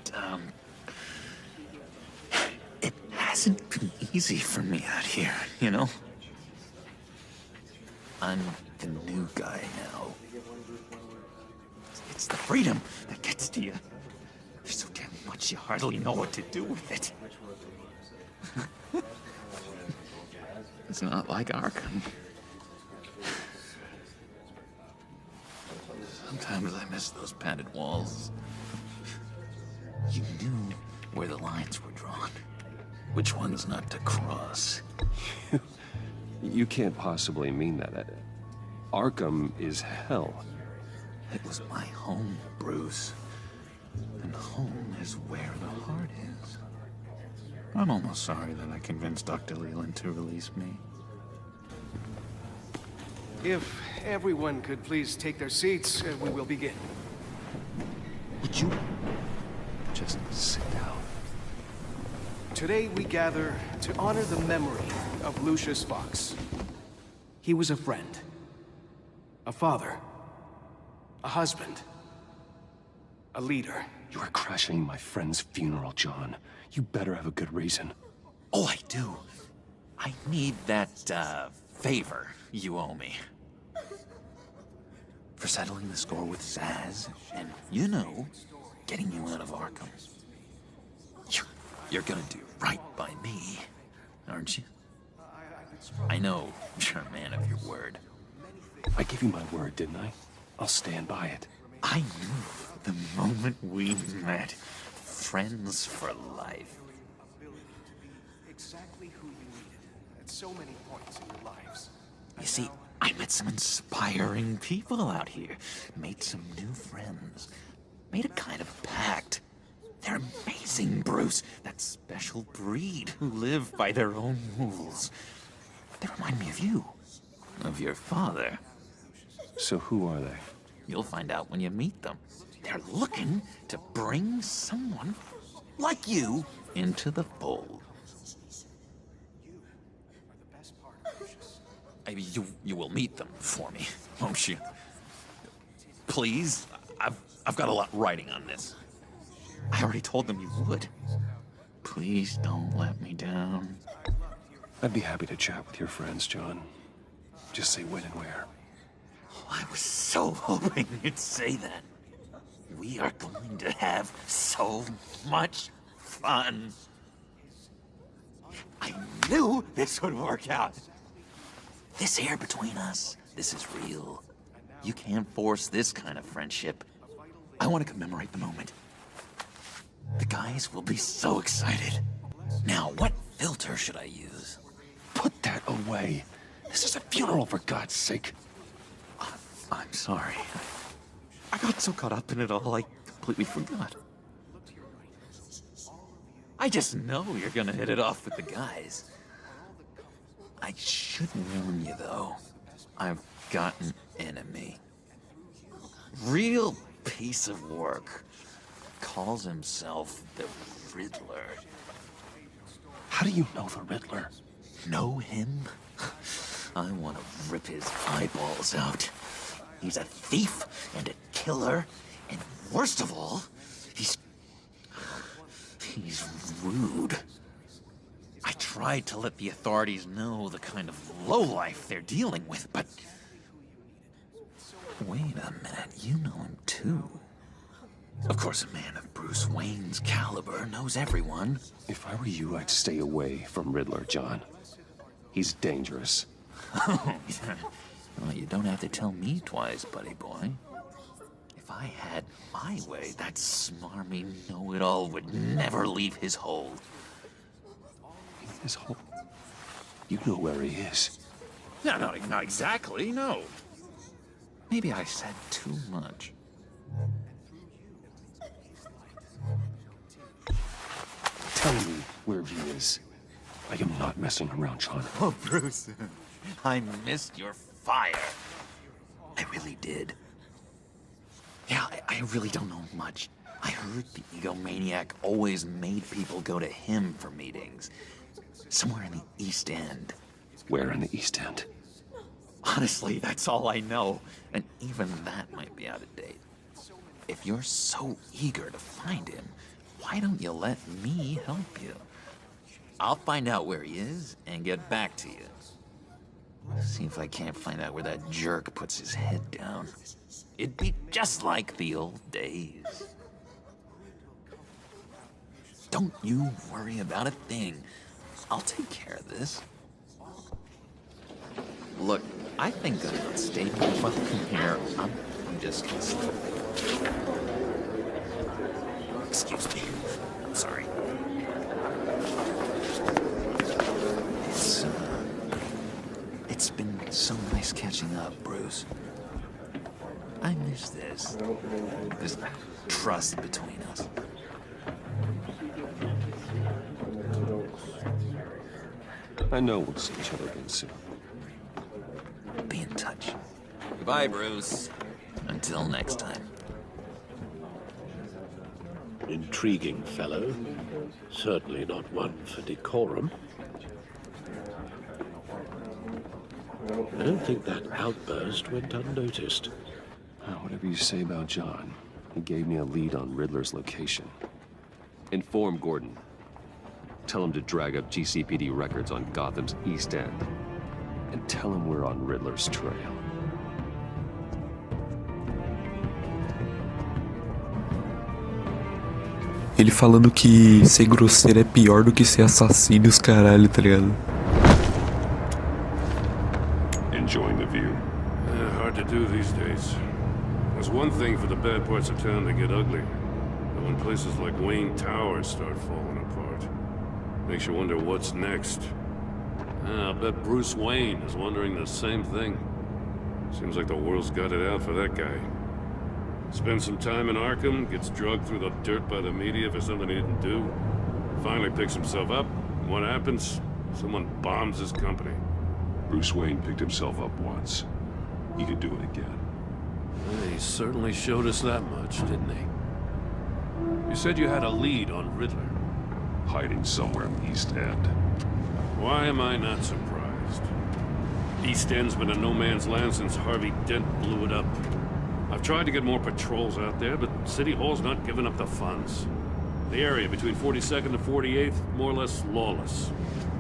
been easy for me out here, you know? I'm the new guy now. It's the freedom that gets to you. There's so damn much you hardly know what to do with it. It's not like Arkham. Sometimes I miss those padded walls. You knew where the lines were drawn. Which ones not to cross. You can't possibly mean that. Arkham is hell. It was my home, Bruce. And home is where the heart is. I'm almost sorry that I convinced Dr. Leland to release me. If everyone could please take their seats, we will begin. Would you just sit down? Today we gather to honor the memory of Lucius Fox. He was a friend, a father, a husband, a leader. You are crashing my friend's funeral, John. You better have a good reason. Oh, I do. I need that, favor you owe me. For settling the score with Zaz, and, you know, getting you out of Arkham. You're gonna do right by me, aren't you? I know you're a man of your word. I gave you my word, didn't I? I'll stand by it. I knew the moment we met. Friends for life. Exactly who you needed at so many points in your lives. You see, I met some inspiring people out here. Made some new friends. Made a kind of pact. They're amazing, Bruce. That special breed who live by their own rules. They remind me of you. Of your father. So who are they? You'll find out when you meet them. They're looking to bring someone like you into the fold. You will meet them for me, won't you? Please? I've got a lot riding on this. I already told them you would. Please don't let me down. I'd be happy to chat with your friends, John. Just say when and where. Oh, I was so hoping you'd say that. We are going to have so much fun. I knew this would work out. This here between us, this is real. You can't force this kind of friendship. I want to commemorate the moment. The guys will be so excited. Now, what filter should I use? Put that away. This is a funeral, for God's sake. I'm sorry. I got so caught up in it all, I completely forgot. I just know you're gonna hit it off with the guys. I should warn you, though. I've got an enemy. Real piece of work. calls himself the Riddler. How do you know the Riddler? Know him? I want to rip his eyeballs out. He's a thief and a killer, and worst of all, he's rude. I tried to let the authorities know the kind of lowlife they're dealing with, but... Wait a minute, you know him too. Of course, a man of Bruce Wayne's caliber knows everyone. If I were you, I'd stay away from Riddler, John. He's dangerous. Well, you don't have to tell me twice, buddy boy. If I had my way, that smarmy know-it-all would never leave his hole. His hole? You know where he is. No, not exactly, no. Maybe I said too much. Tell me where he is. I am not messing around, John. Oh, Bruce, I missed your fire. I really did. Yeah, I really don't know much. I heard the egomaniac always made people go to him for meetings. Somewhere in the East End. Where in the East End? Honestly, that's all I know. And even that might be out of date. If you're so eager to find him, why don't you let me help you? I'll find out where he is and get back to you. See if I can't find out where that jerk puts his head down. It'd be just like the old days. Don't you worry about a thing. I'll take care of this. Look, I think I'm not stating welcome here. I'm just listening. Excuse me. I'm sorry. It's been so nice catching up, Bruce. I miss this trust between us. I know we'll see each other again soon. Be in touch. Goodbye, Bruce. Until next time. Intriguing fellow. Certainly not one for decorum. I don't think that outburst went unnoticed. Whatever you say about John, he gave me a lead on Riddler's location. Inform Gordon. Tell him to drag up GCPD records on Gotham's East End. And tell him we're on Riddler's trail. Ele falando que ser grosseiro é pior do que ser assassino e os caralho, tá ligado? Enjoying the view? Hard to do these days. There's one thing for the bad parts of town to get ugly. But when places like Wayne Towers start falling apart, makes you wonder what's next. I'll bet Bruce Wayne is wondering the same thing. Seems like the world's got it out for that guy. Spends some time in Arkham, gets drugged through the dirt by the media for something he didn't do. Finally picks himself up. What happens? Someone bombs his company. Bruce Wayne picked himself up once. He could do it again. He certainly showed us that much, didn't he? You said you had a lead on Riddler. Hiding somewhere in the East End. Why am I not surprised? East End's been a no-man's land since Harvey Dent blew it up. I've tried to get more patrols out there, but City Hall's not giving up the funds. The area between 42nd and 48th, more or less lawless.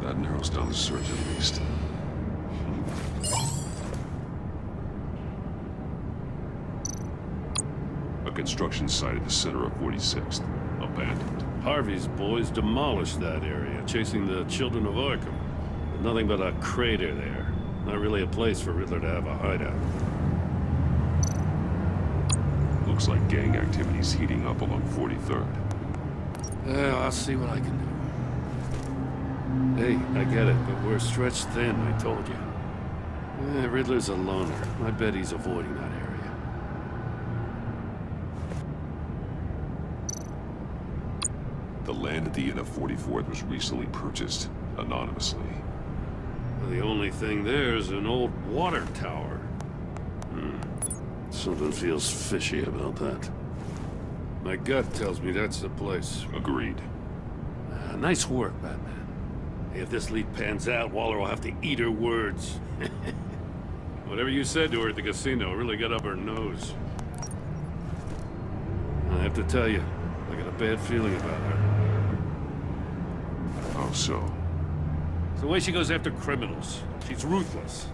That narrows down the search at least. A construction site at the center of 46th. Abandoned. Harvey's boys demolished that area, chasing the children of Arkham. But nothing but a crater there. Not really a place for Riddler to have a hideout. Looks like gang activity's heating up along 43rd. Yeah, I'll see what I can do. Hey, I get it, but we're stretched thin, I told you. Riddler's a loner. I bet he's avoiding that area. The land at the end of 44th was recently purchased, anonymously. Well, the only thing there is an old water tower. Something feels fishy about that. My gut tells me that's the place. Agreed. Nice work, Batman. If this lead pans out, Waller will have to eat her words. Whatever you said to her at the casino really got up her nose. I have to tell you, I got a bad feeling about her. How so? It's the way she goes after criminals. She's ruthless.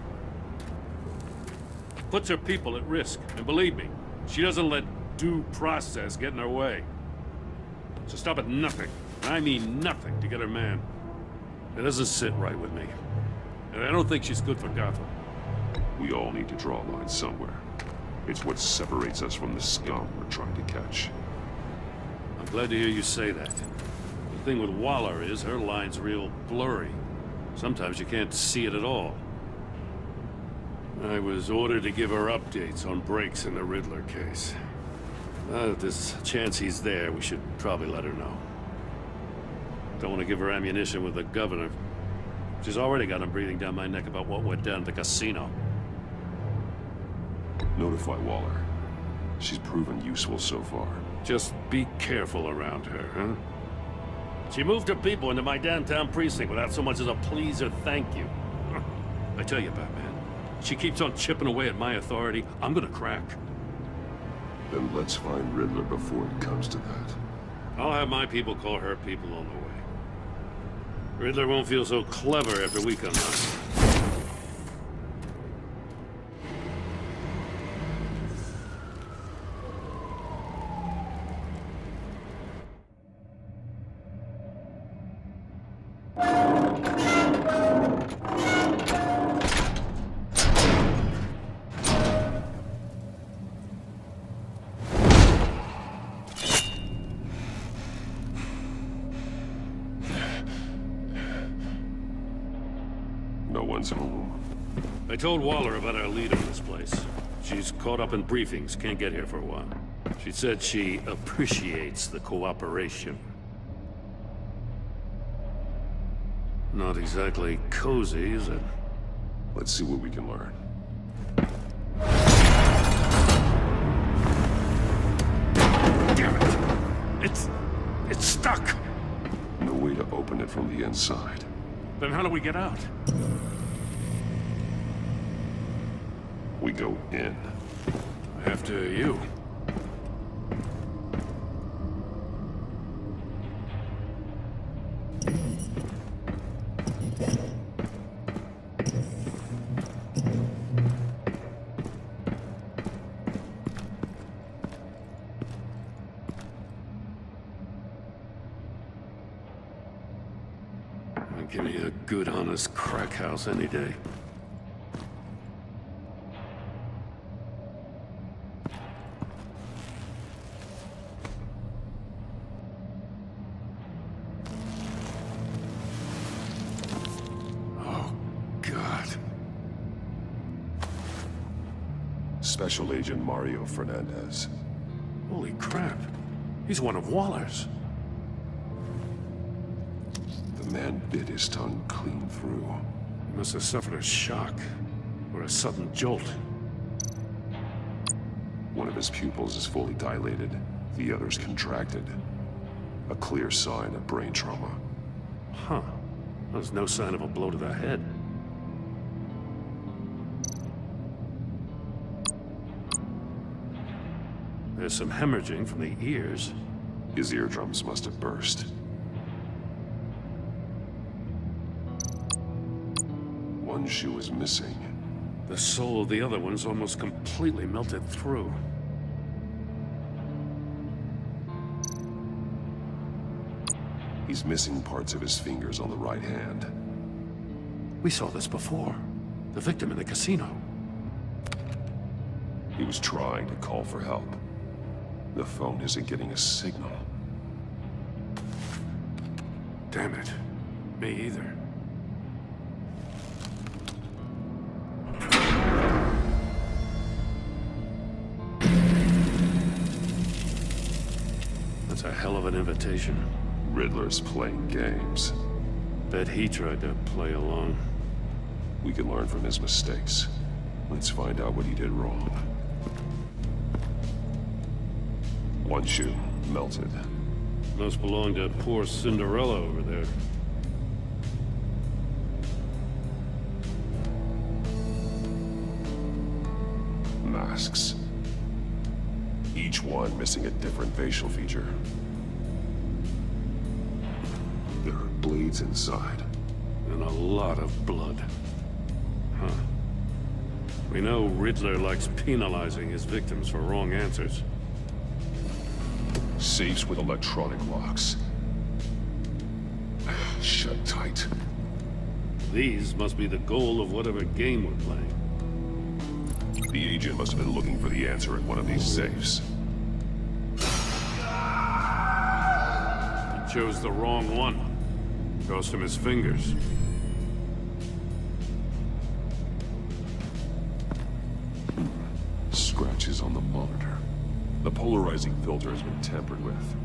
Puts her people at risk. And believe me, she doesn't let due process get in her way. So stop at nothing, and I mean nothing, to get her man. It doesn't sit right with me. And I don't think she's good for Gotham. We all need to draw a line somewhere. It's what separates us from the scum we're trying to catch. I'm glad to hear you say that. The thing with Waller is her line's real blurry. Sometimes you can't see it at all. I was ordered to give her updates on breaks in the Riddler case. If there's a chance he's there, we should probably let her know. Don't want to give her ammunition with the governor. She's already got him breathing down my neck about what went down at the casino. Notify Waller. She's proven useful so far. Just be careful around her, huh? She moved her people into my downtown precinct without so much as a please or thank you. I tell you, Batman, she keeps on chipping away at my authority, I'm gonna crack. Then let's find Riddler before it comes to that. I'll have my people call her people on the way. Riddler won't feel so clever after we come out. No one's home. I told Waller about our lead on this place. She's caught up in briefings, can't get here for a while. She said she appreciates the cooperation. Not exactly cozy, is it? Let's see what we can learn. Damn it! It's stuck! No way to open it from the inside. Then how do we get out? We go in. After you. Give me a good, honest crack house any day. Oh, God. Special Agent Mario Fernandez. Holy crap. He's one of Waller's. The man bit his tongue clean through. He must have suffered a shock, or a sudden jolt. One of his pupils is fully dilated, the other's contracted. A clear sign of brain trauma. Huh. There's no sign of a blow to the head. There's some hemorrhaging from the ears. His eardrums must have burst. One shoe is missing. The sole of the other one's almost completely melted through. He's missing parts of his fingers on the right hand. We saw this before. The victim in the casino. He was trying to call for help. The phone isn't getting a signal. Damn it. Me either. That's a hell of an invitation. Riddler's playing games. Bet he tried to play along. We can learn from his mistakes. Let's find out what he did wrong. One shoe. melted. Must belong to poor Cinderella over there. Masks. Each one missing a different facial feature. There are blades inside. And a lot of blood. Huh. We know Riddler likes penalizing his victims for wrong answers. Safes with electronic locks. Shut tight. These must be the goal of whatever game we're playing. The agent must have been looking for the answer in one of these safes. He chose the wrong one. Cost him his fingers. Scratches on the monitor. The polarizing filter has been tampered with.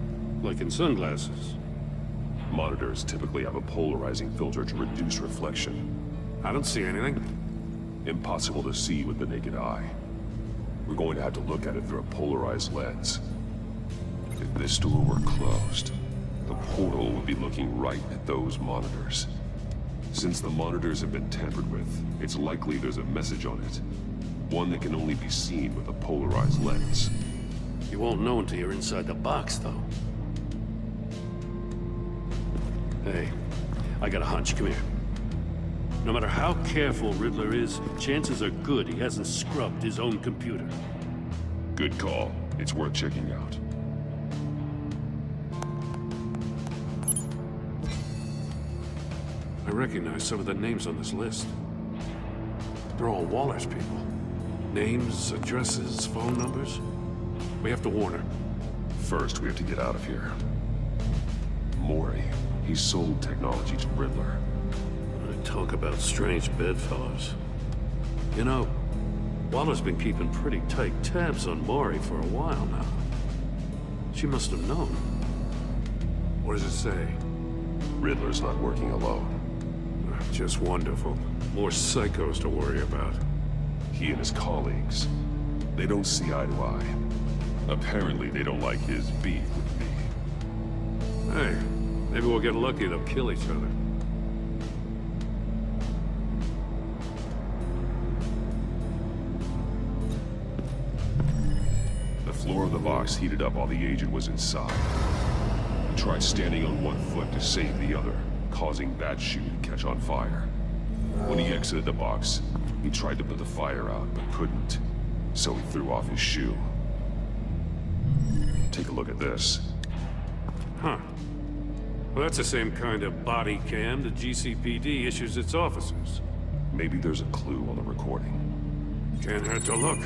Like in sunglasses. Monitors typically have a polarizing filter to reduce reflection. I don't see anything. Impossible to see with the naked eye. We're going to have to look at it through a polarized lens. If this door were closed, the portal would be looking right at those monitors. Since the monitors have been tampered with, it's likely there's a message on it. One that can only be seen with a polarized lens. You won't know until you're inside the box, though. Hey, I got a hunch. Come here. No matter how careful Riddler is, chances are good he hasn't scrubbed his own computer. Good call. It's worth checking out. I recognize some of the names on this list. They're all Waller's people. Names, addresses, phone numbers. We have to warn her. First, we have to get out of here. Mori, he sold technology to Riddler. Talk about strange bedfellows. You know, Waller's been keeping pretty tight tabs on Mori for a while now. She must have known. What does it say? Riddler's not working alone. Just wonderful. More psychos to worry about. He and his colleagues, they don't see eye to eye. Apparently, they don't like his beef with me. Hey, maybe we'll get lucky they'll kill each other. The floor of the box heated up while the agent was inside. He tried standing on one foot to save the other, causing that shoe to catch on fire. When he exited the box, he tried to put the fire out, but couldn't, so he threw off his shoe. Take a look at this. Huh. Well, that's the same kind of body cam the GCPD issues its officers. Maybe there's a clue on the recording. Can't hurt to look.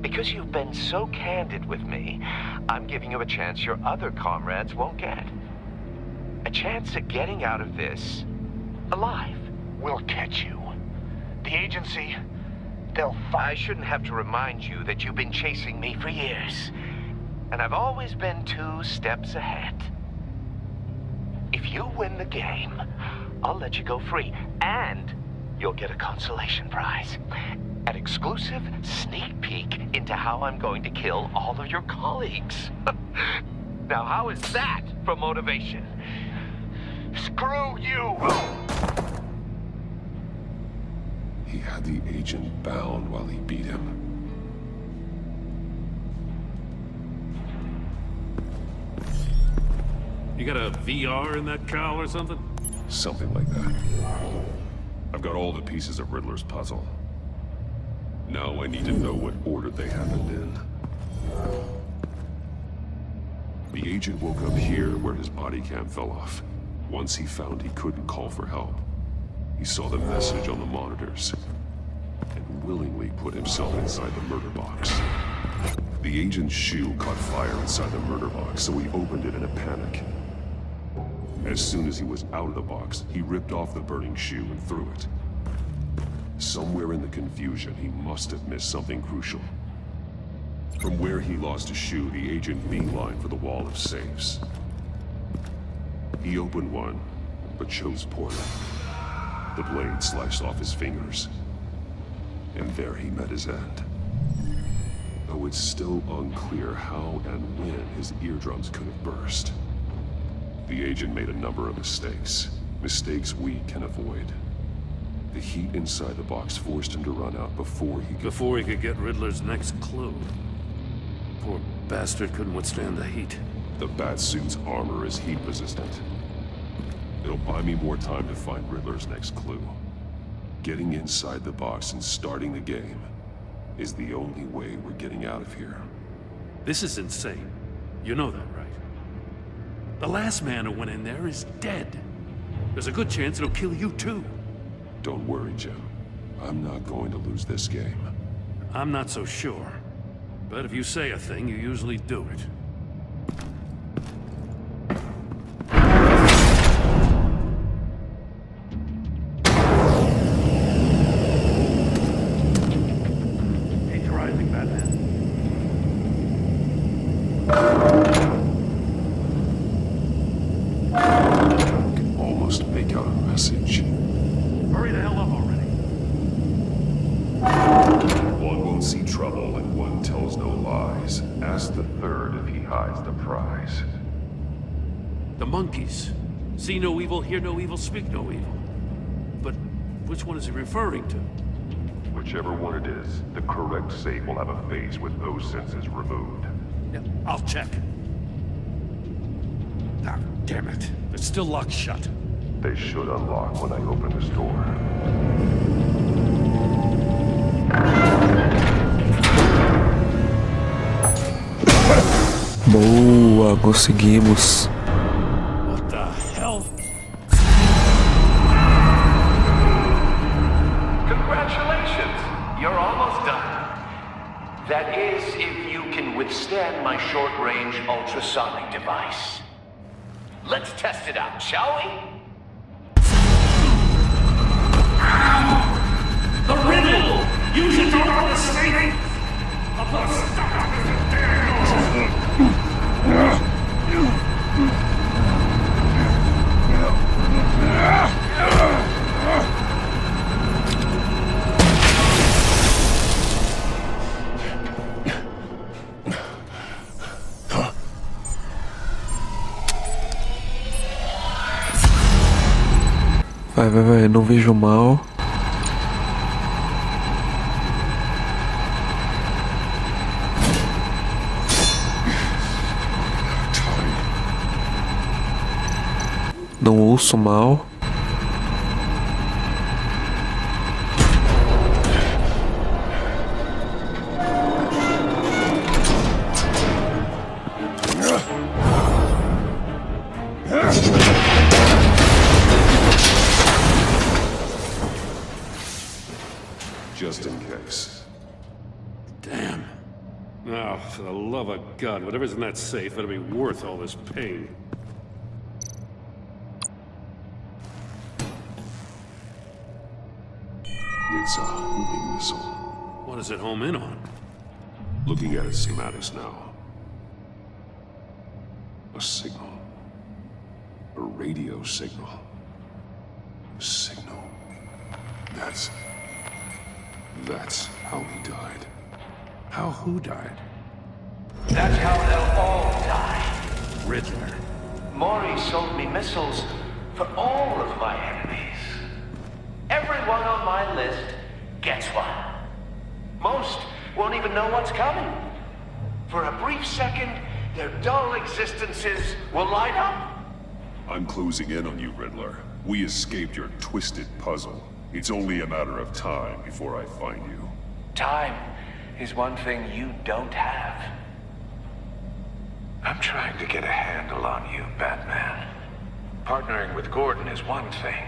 Because you've been so candid with me, I'm giving you a chance your other comrades won't get. A chance at getting out of this alive. We'll catch you. The agency, they'll I shouldn't have to remind you that you've been chasing me for years. And I've always been 2 steps ahead. If you win the game, I'll let you go free. And you'll get a consolation prize. An exclusive sneak peek into how I'm going to kill all of your colleagues. Now, how is that for motivation? Screw you! He had the agent bound while he beat him. You got a VR in that cowl or something? Something like that. I've got all the pieces of Riddler's puzzle. Now I need to know what order they happened in. The agent woke up here where his body cam fell off. Once he found he couldn't call for help, he saw the message on the monitors and willingly put himself inside the murder box. The agent's shoe caught fire inside the murder box, so he opened it in a panic. As soon as he was out of the box, he ripped off the burning shoe and threw it. Somewhere in the confusion, he must have missed something crucial. From where he lost a shoe, the agent beelined for the wall of safes. He opened one, but chose poorly. The blade sliced off his fingers. And there he met his end. though it's still unclear how and when his eardrums could have burst. The agent made a number of mistakes. Mistakes we can avoid. The heat inside the box forced him to run out before he could get Riddler's next clue. Poor bastard couldn't withstand the heat. The Batsuit's armor is heat resistant. It'll buy me more time to find Riddler's next clue. Getting inside the box and starting the game is the only way we're getting out of here. This is insane. You know that, right? The last man who went in there is dead. There's a good chance it'll kill you too. Don't worry, Jim. I'm not going to lose this game. I'm not so sure. But if you say a thing, you usually do it. Monkeys. See no evil, hear no evil, speak no evil. But which one is he referring to? Whichever one it is, the correct safe will have a face with those senses removed. Yeah, I'll check. Ah, damn it. It's still locked shut. They should unlock when I open this door. Boa, conseguimos. That is, if you can withstand my short-range ultrasonic device. Let's test it out, shall we? The riddle! Use it to open the safe! I'll put a stop to this damn Vai, não vejo mal. Não ouço mal. Just in case. Damn. Oh, for the love of God, whatever's in that safe better be worth all this pain. It's a homing missile. What does it home in on? Looking at its schematics now. A signal. A radio signal. A signal. That's how he died. How who died? That's how they'll all die. Riddler. Maury sold me missiles for all of my enemies. Everyone on my list gets one. Most won't even know what's coming. For a brief second, their dull existences will light up. I'm closing in on you, Riddler. We escaped your twisted puzzle. It's only a matter of time before I find you. Time is one thing you don't have. I'm trying to get a handle on you, Batman. Partnering with Gordon is one thing.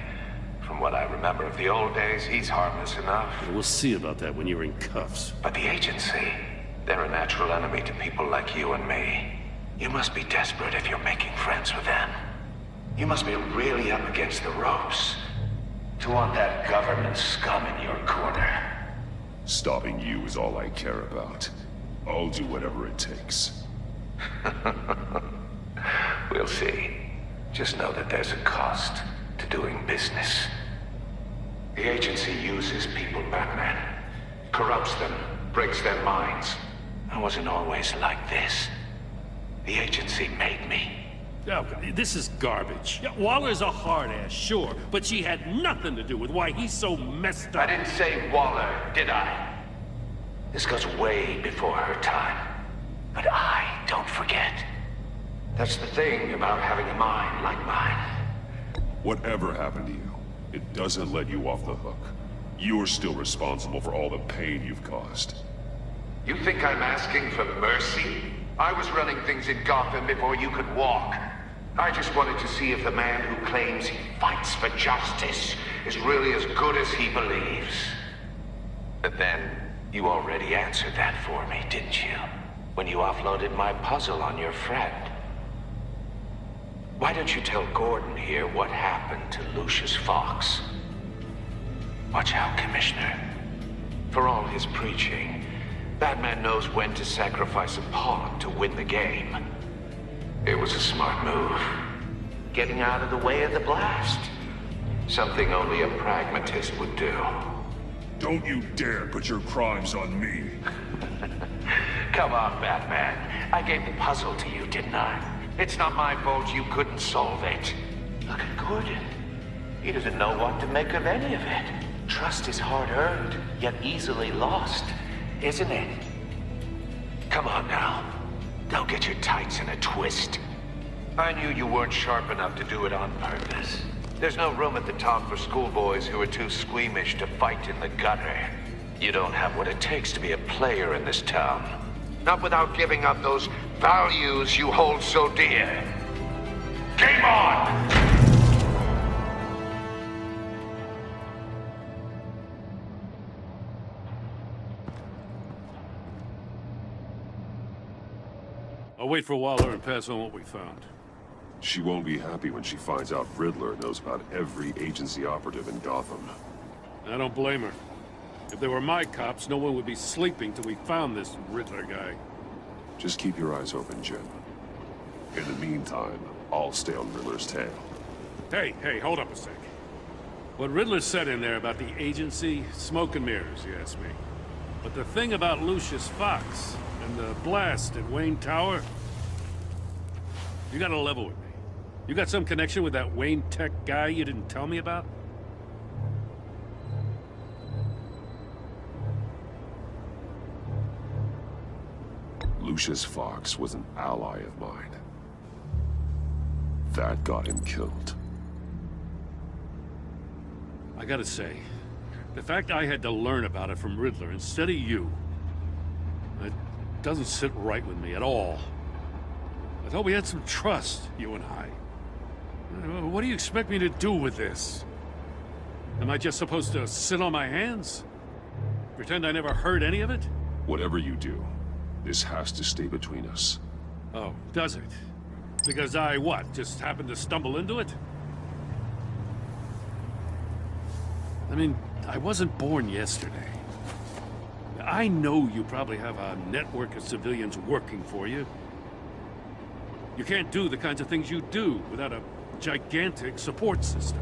From what I remember of the old days, he's harmless enough. We'll see about that when you're in cuffs. But the agency, they're a natural enemy to people like you and me. You must be desperate if you're making friends with them. You must be really up against the ropes to want that government scum in your corner. Stopping you is all I care about. I'll do whatever it takes. We'll see. Just know that there's a cost to doing business. The agency uses people, Batman. Corrupts them, breaks their minds. I wasn't always like this. The agency made me. Oh, this is garbage. Yeah, Waller's a hard-ass, sure, but she had nothing to do with why he's so messed up. I didn't say Waller, did I? This goes way before her time. But I don't forget. That's the thing about having a mind like mine. Whatever happened to you, it doesn't let you off the hook. You're still responsible for all the pain you've caused. You think I'm asking for mercy? I was running things in Gotham before you could walk. I just wanted to see if the man who claims he fights for justice is really as good as he believes. But then, you already answered that for me, didn't you? When you offloaded my puzzle on your friend. Why don't you tell Gordon here what happened to Lucius Fox? Watch out, Commissioner. For all his preaching, Batman knows when to sacrifice a pawn to win the game. It was a smart move. Getting out of the way of the blast. Something only a pragmatist would do. Don't you dare put your crimes on me. Come on, Batman. I gave the puzzle to you, didn't I? It's not my fault you couldn't solve it. Look at Gordon. He doesn't know what to make of any of it. Trust is hard-earned, yet easily lost, isn't it? Come on now. Don't get your tights in a twist. I knew you weren't sharp enough to do it on purpose. There's no room at the top for schoolboys who are too squeamish to fight in the gutter. You don't have what it takes to be a player in this town. Not without giving up those values you hold so dear. Game on! I'll wait for Waller and pass on what we found. She won't be happy when she finds out Riddler knows about every agency operative in Gotham. I don't blame her. If they were my cops, no one would be sleeping till we found this Riddler guy. Just keep your eyes open, Jim. In the meantime, I'll stay on Riddler's tail. Hey, hold up a sec. What Riddler said in there about the agency, smoke and mirrors, you ask me. But the thing about Lucius Fox and the blast at Wayne Tower, you gotta level with me. You got some connection with that Wayne Tech guy you didn't tell me about? Lucius Fox was an ally of mine. That got him killed. I gotta say, the fact I had to learn about it from Riddler instead of you, it doesn't sit right with me at all. I thought we had some trust, you and I. What do you expect me to do with this? Am I just supposed to sit on my hands? Pretend I never heard any of it? Whatever you do, this has to stay between us. Oh, does it? Because I, what, just happened to stumble into it? I mean, I wasn't born yesterday. I know you probably have a network of civilians working for you. You can't do the kinds of things you do without a gigantic support system.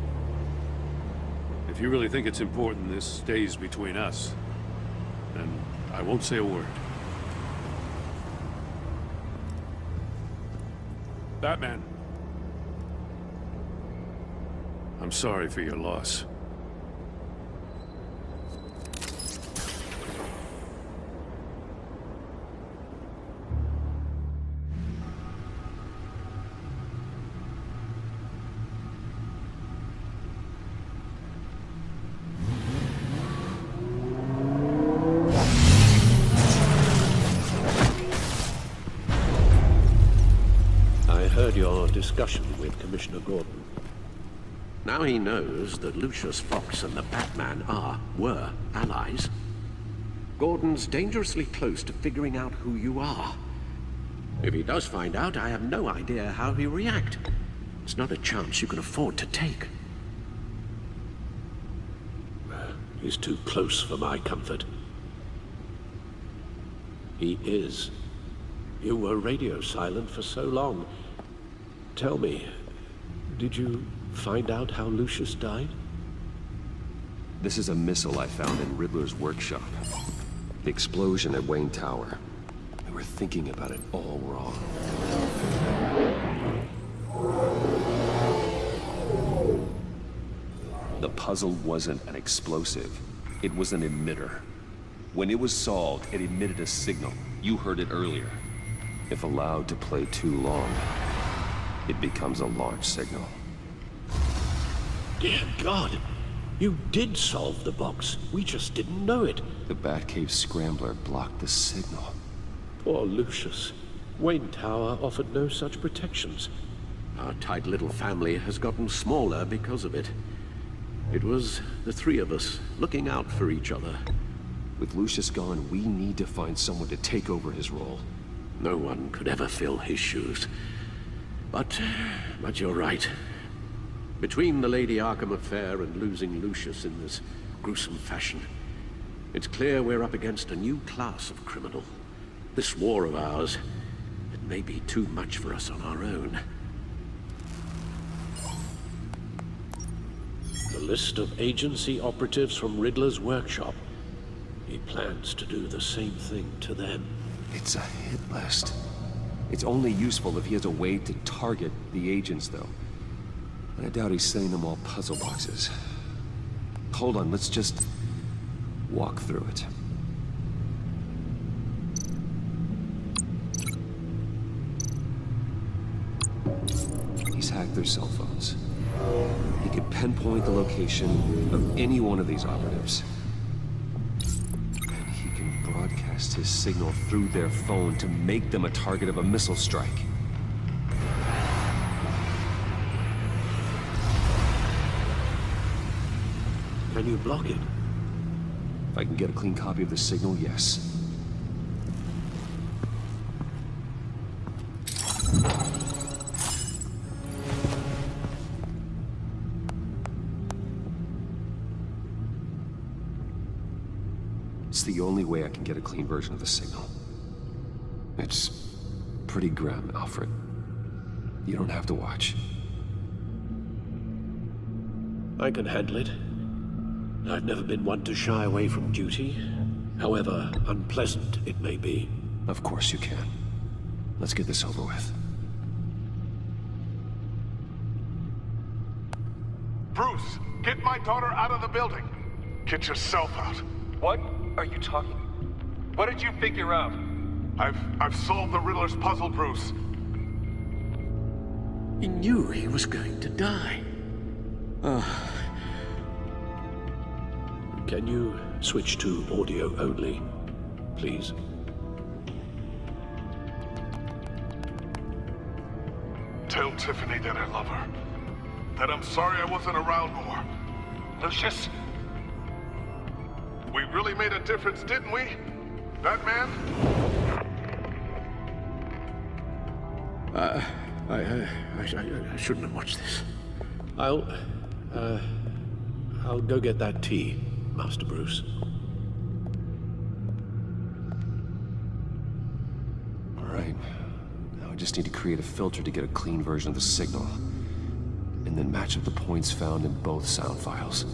If you really think it's important this stays between us, then I won't say a word. Batman. I'm sorry for your loss. Your discussion with Commissioner Gordon. Now he knows that Lucius Fox and the Batman were allies. Gordon's dangerously close to figuring out who you are. If he does find out, I have no idea how he'll react. It's not a chance you can afford to take. He's too close for my comfort. He is. You were radio silent for so long. Tell me, did you find out how Lucius died? This is a missile I found in Riddler's workshop. The explosion at Wayne Tower. We were thinking about it all wrong. The puzzle wasn't an explosive. It was an emitter. When it was solved, it emitted a signal. You heard it earlier. If allowed to play too long, it becomes a launch signal. Dear God! You did solve the box. We just didn't know it. The Batcave Scrambler blocked the signal. Poor Lucius. Wayne Tower offered no such protections. Our tight little family has gotten smaller because of it. It was the three of us looking out for each other. With Lucius gone, we need to find someone to take over his role. No one could ever fill his shoes. But you're right. Between the Lady Arkham affair and losing Lucius in this gruesome fashion, it's clear we're up against a new class of criminal. This war of ours, it may be too much for us on our own. The list of agency operatives from Riddler's workshop. He plans to do the same thing to them. It's a hit list. It's only useful if he has a way to target the agents, though. I doubt he's sending them all puzzle boxes. Hold on, let's just walk through it. He's hacked their cell phones. He could pinpoint the location of any one of these operatives. And he can broadcast his signal through their phone to make them a target of a missile strike. Can you block it? If I can get a clean copy of the signal, yes. It's the only way I can get a clean version of the signal. It's pretty grim, Alfred. You don't have to watch. I can handle it. I've never been one to shy away from duty, however unpleasant it may be. Of course you can. Let's get this over with. Bruce, get my daughter out of the building. Get yourself out. What are you talking? What did you figure out? I've solved the Riddler's puzzle, Bruce. He knew he was going to die. Can you switch to audio only, please? Tell Tiffany that I love her. That I'm sorry I wasn't around more. Lucius? We really made a difference, didn't we? Batman? I shouldn't have watched this. I'll go get that tea, Master Bruce. All right. Now I just need to create a filter to get a clean version of the signal. And then match up the points found in both sound files.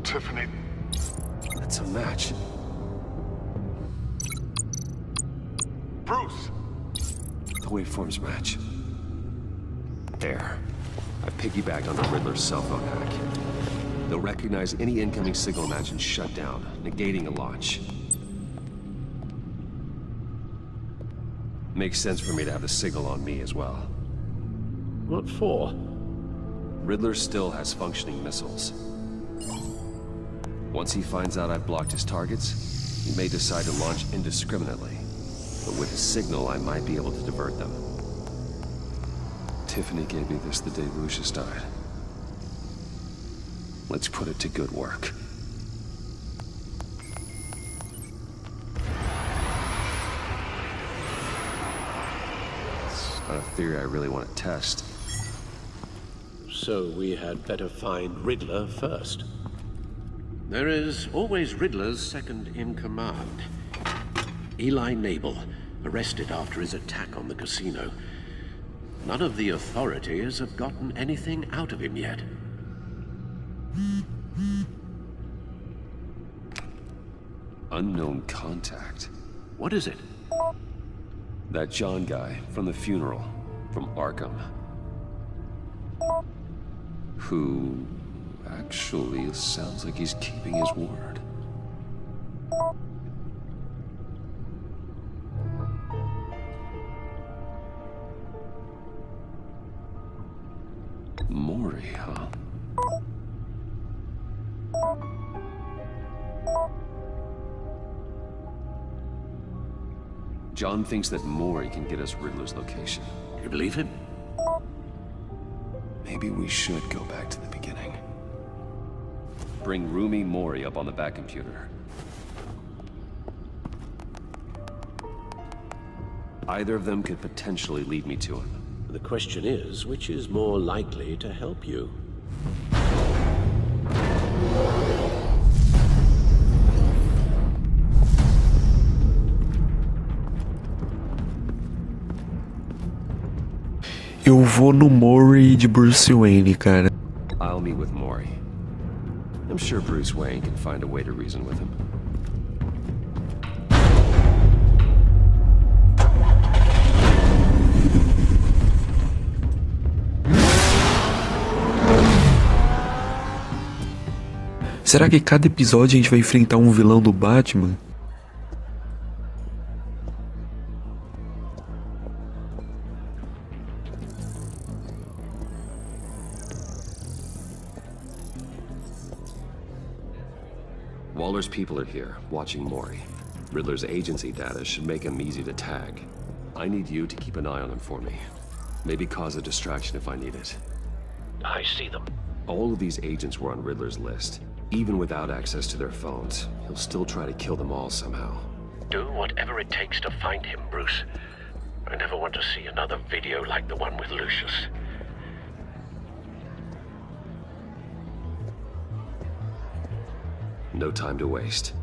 Tiffany. That's a match. Bruce! The waveforms match. There. I piggybacked on the Riddler's cell phone hack. They'll recognize any incoming signal match and shut down, negating a launch. Makes sense for me to have the signal on me as well. What for? Riddler still has functioning missiles. Once he finds out I've blocked his targets, he may decide to launch indiscriminately. But with his signal, I might be able to divert them. Tiffany gave me this the day Lucius died. Let's put it to good work. It's not a theory I really want to test. So we had better find Riddler first. There is always Riddler's second in command. Eli Nabel, arrested after his attack on the casino. None of the authorities have gotten anything out of him yet. Unknown contact. What is it? That John guy from the funeral, from Arkham. Who actually sounds like he's keeping his word. Mori, huh? John thinks that Mori can get us Riddler's location. You believe him? Maybe we should go back to the beginning. Bring Rumi Mori up on the back computer. Either of them could potentially lead me to him. The question is, which is more likely to help you? Eu vou no Mori de Bruce Wayne, cara. I'll meet with Mori. I'm sure Bruce Wayne can find a way to reason with him. Será que cada episódio a gente vai enfrentar um vilão do Batman? Waller's people are here, watching Mori. Riddler's agency data should make him easy to tag. I need you to keep an eye on him for me. Maybe cause a distraction if I need it. I see them. All of these agents were on Riddler's list. Even without access to their phones, he'll still try to kill them all somehow. Do whatever it takes to find him, Bruce. I never want to see another video like the one with Lucius. No time to waste.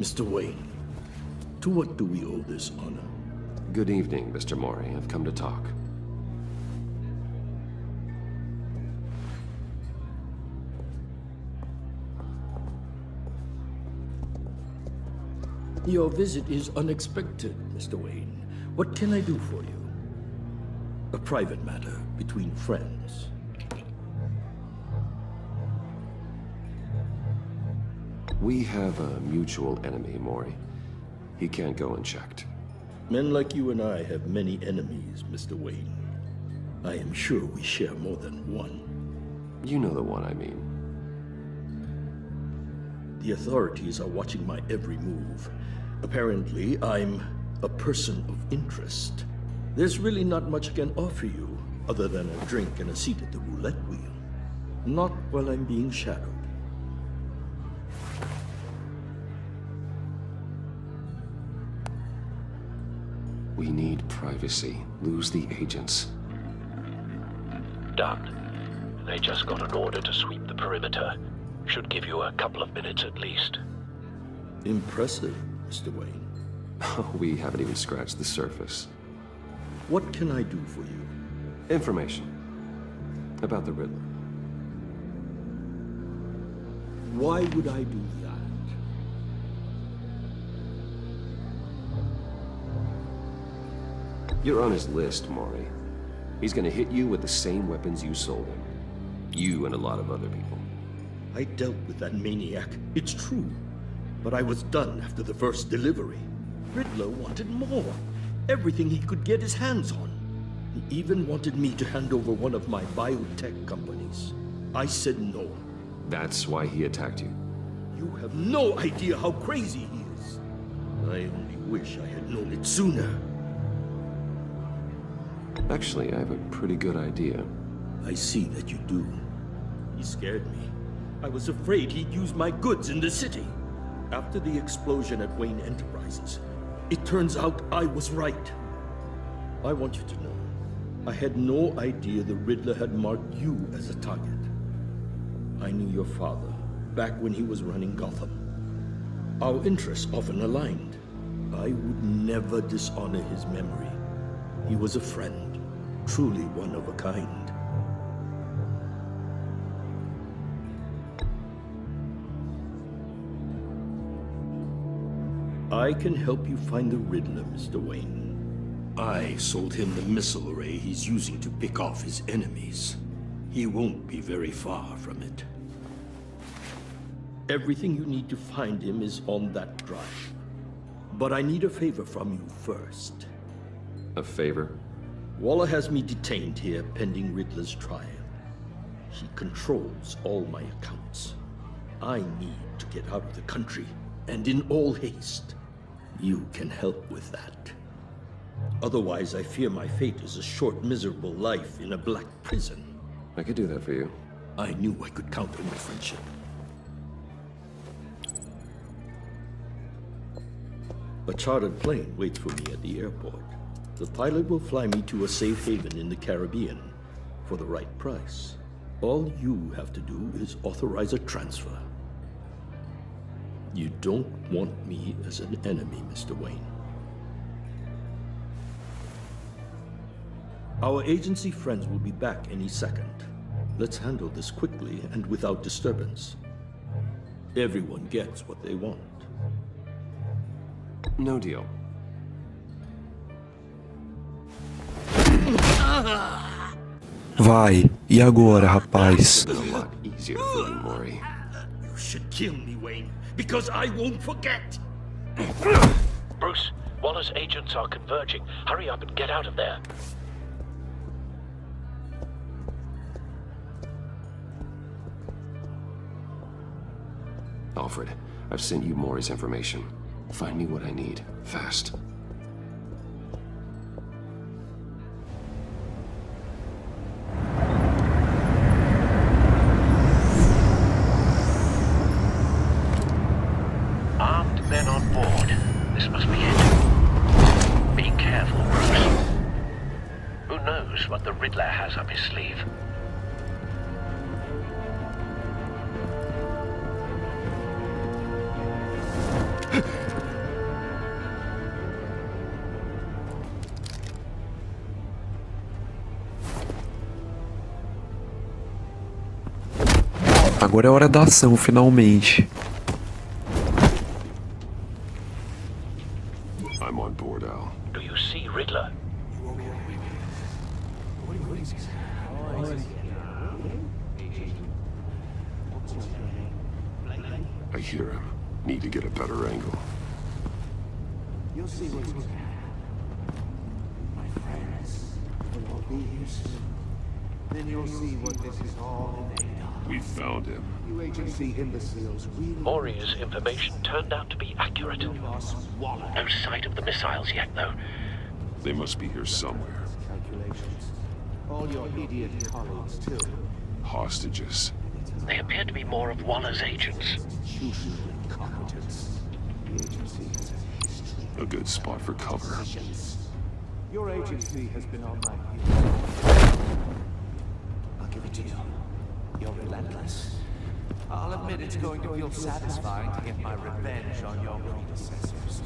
Mr. Wayne, to what do we owe this honor? Good evening, Mr. Mori. I've come to talk. Your visit is unexpected, Mr. Wayne. What can I do for you? A private matter between friends. We have a mutual enemy, Mori. He can't go unchecked. Men like you and I have many enemies, Mr. Wayne. I am sure we share more than one. You know the one I mean. The authorities are watching my every move. Apparently, I'm a person of interest. There's really not much I can offer you, other than a drink and a seat at the roulette wheel. Not while I'm being shadowed. We need privacy. Lose the agents. Done. They just got an order to sweep the perimeter. Should give you a couple of minutes at least. Impressive, Mr. Wayne. We haven't even scratched the surface. What can I do for you? Information. About the Riddler. Why would I do that? You're on his list, Mori. He's gonna hit you with the same weapons you sold him. You and a lot of other people. I dealt with that maniac, it's true. But I was done after the first delivery. Riddler wanted more. Everything he could get his hands on. He even wanted me to hand over one of my biotech companies. I said no. That's why he attacked you? You have no idea how crazy he is. I only wish I had known it sooner. Actually, I have a pretty good idea. I see that you do. He scared me. I was afraid he'd use my goods in the city. After the explosion at Wayne Enterprises, it turns out I was right. I want you to know, I had no idea the Riddler had marked you as a target. I knew your father back when he was running Gotham. Our interests often aligned. I would never dishonor his memory. He was a friend, truly one of a kind. I can help you find the Riddler, Mr. Wayne. I sold him the missile array he's using to pick off his enemies. He won't be very far from it. Everything you need to find him is on that drive. But I need a favor from you first. A favor? Waller has me detained here pending Riddler's trial. He controls all my accounts. I need to get out of the country, and in all haste. You can help with that. Otherwise, I fear my fate is a short, miserable life in a black prison. I could do that for you. I knew I could count on your friendship. A chartered plane waits for me at the airport. The pilot will fly me to a safe haven in the Caribbean for the right price. All you have to do is authorize a transfer. You don't want me as an enemy, Mr. Wayne. Our agency friends will be back any second. Let's handle this quickly and without disturbance. Everyone gets what they want. No deal. Vai, e agora, rapaz? It's been a lot easier for you, Mori. You should kill me, Wayne, because I won't forget. Bruce, Waller's agents are converging. Hurry up and get out of there. Alfred, I've sent you Mori's information. Find me what I need, fast. Armed men on board. This must be it. Be careful, Bruce. Who knows what the Riddler has up his sleeve? Agora é hora da ação, finalmente. I'm on board, Al. Do you see Riddler? I hear him. Need to get a better angle. You'll see what's my friends will all be here soon. Then you'll see what this is all in aid of. We found him. You agency imbeciles really... Mori's information turned out to be accurate. No sight of the missiles yet, though. They must be here somewhere. Calculations. All your idiot colleagues, too. Hostages. They appear to be more of Waller's agents. Institutional incompetence. The agency has a history. A good spot for cover. Your agency has been on my heels. I'll give it to you. You're relentless. I'll admit it's going to feel satisfying to get my revenge on your predecessors.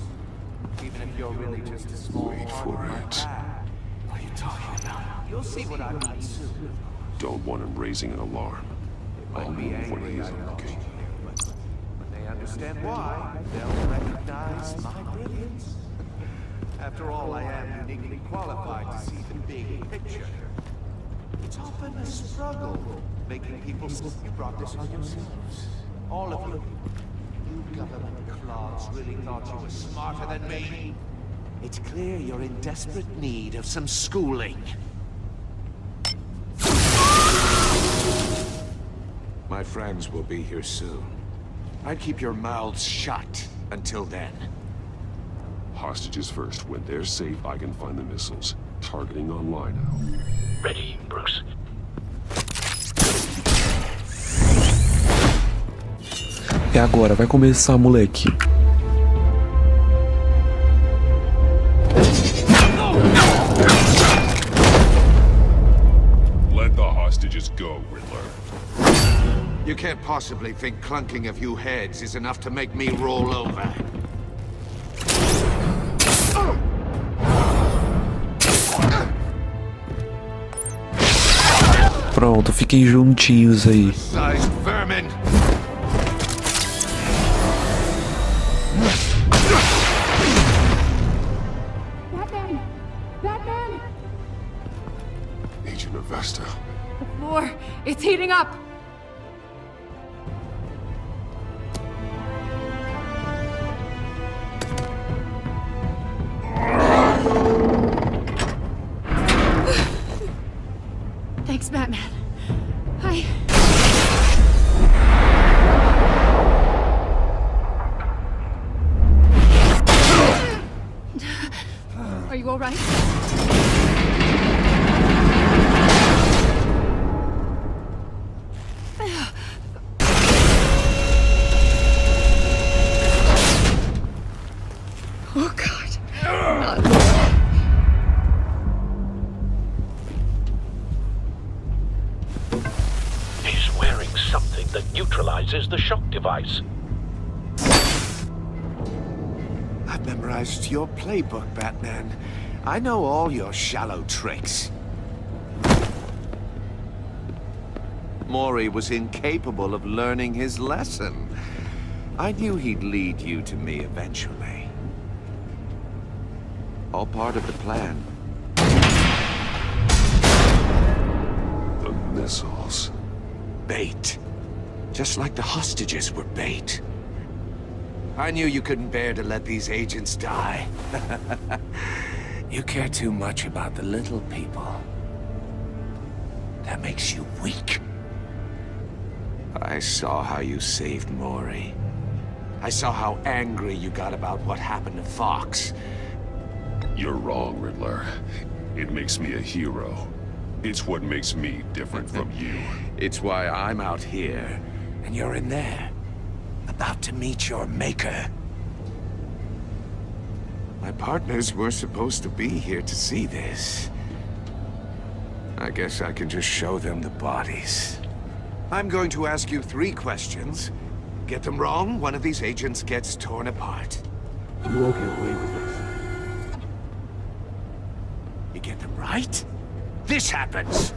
Even if you're really just a small part of my bag. What are you talking about? You'll see what I mean soon. Don't want him raising an alarm. I'll move when he isn't looking. When they understand why, they'll recognize my brilliance. After all, I am uniquely qualified to see the big picture. It's often a struggle, making people see you brought this on yourselves. All of you. You government clods really thought you were smarter than me. It's clear you're in desperate need of some schooling. My friends will be here soon. I'd keep your mouths shut until then. Hostages first. When they're safe, I can find the missiles. Targeting online now. Ready, Bruce. É agora, vai começar, moleque. Let the hostages go, Riddler. You can't possibly think clunking a few heads is enough to make me roll over. Pronto, fiquem juntinhos aí. Sized vermin! Agent Avesta. The floor, it's heating up! Thanks, Batman. Are you all right? Oh, God. Not He's wearing something that neutralizes the shock device. I've memorized your playbook, Batman. I know all your shallow tricks. Mori was incapable of learning his lesson. I knew he'd lead you to me eventually. All part of the plan. The missiles. Bait. Just like the hostages were bait. I knew you couldn't bear to let these agents die. You care too much about the little people. That makes you weak. I saw how you saved Mori. I saw how angry you got about what happened to Fox. You're wrong, Riddler. It makes me a hero. It's what makes me different from you. It's why I'm out here, and you're in there. About to meet your maker. My partners were supposed to be here to see this. I guess I can just show them the bodies. I'm going to ask you 3 questions. Get them wrong, one of these agents gets torn apart. You won't get away with this. You get them right, this happens.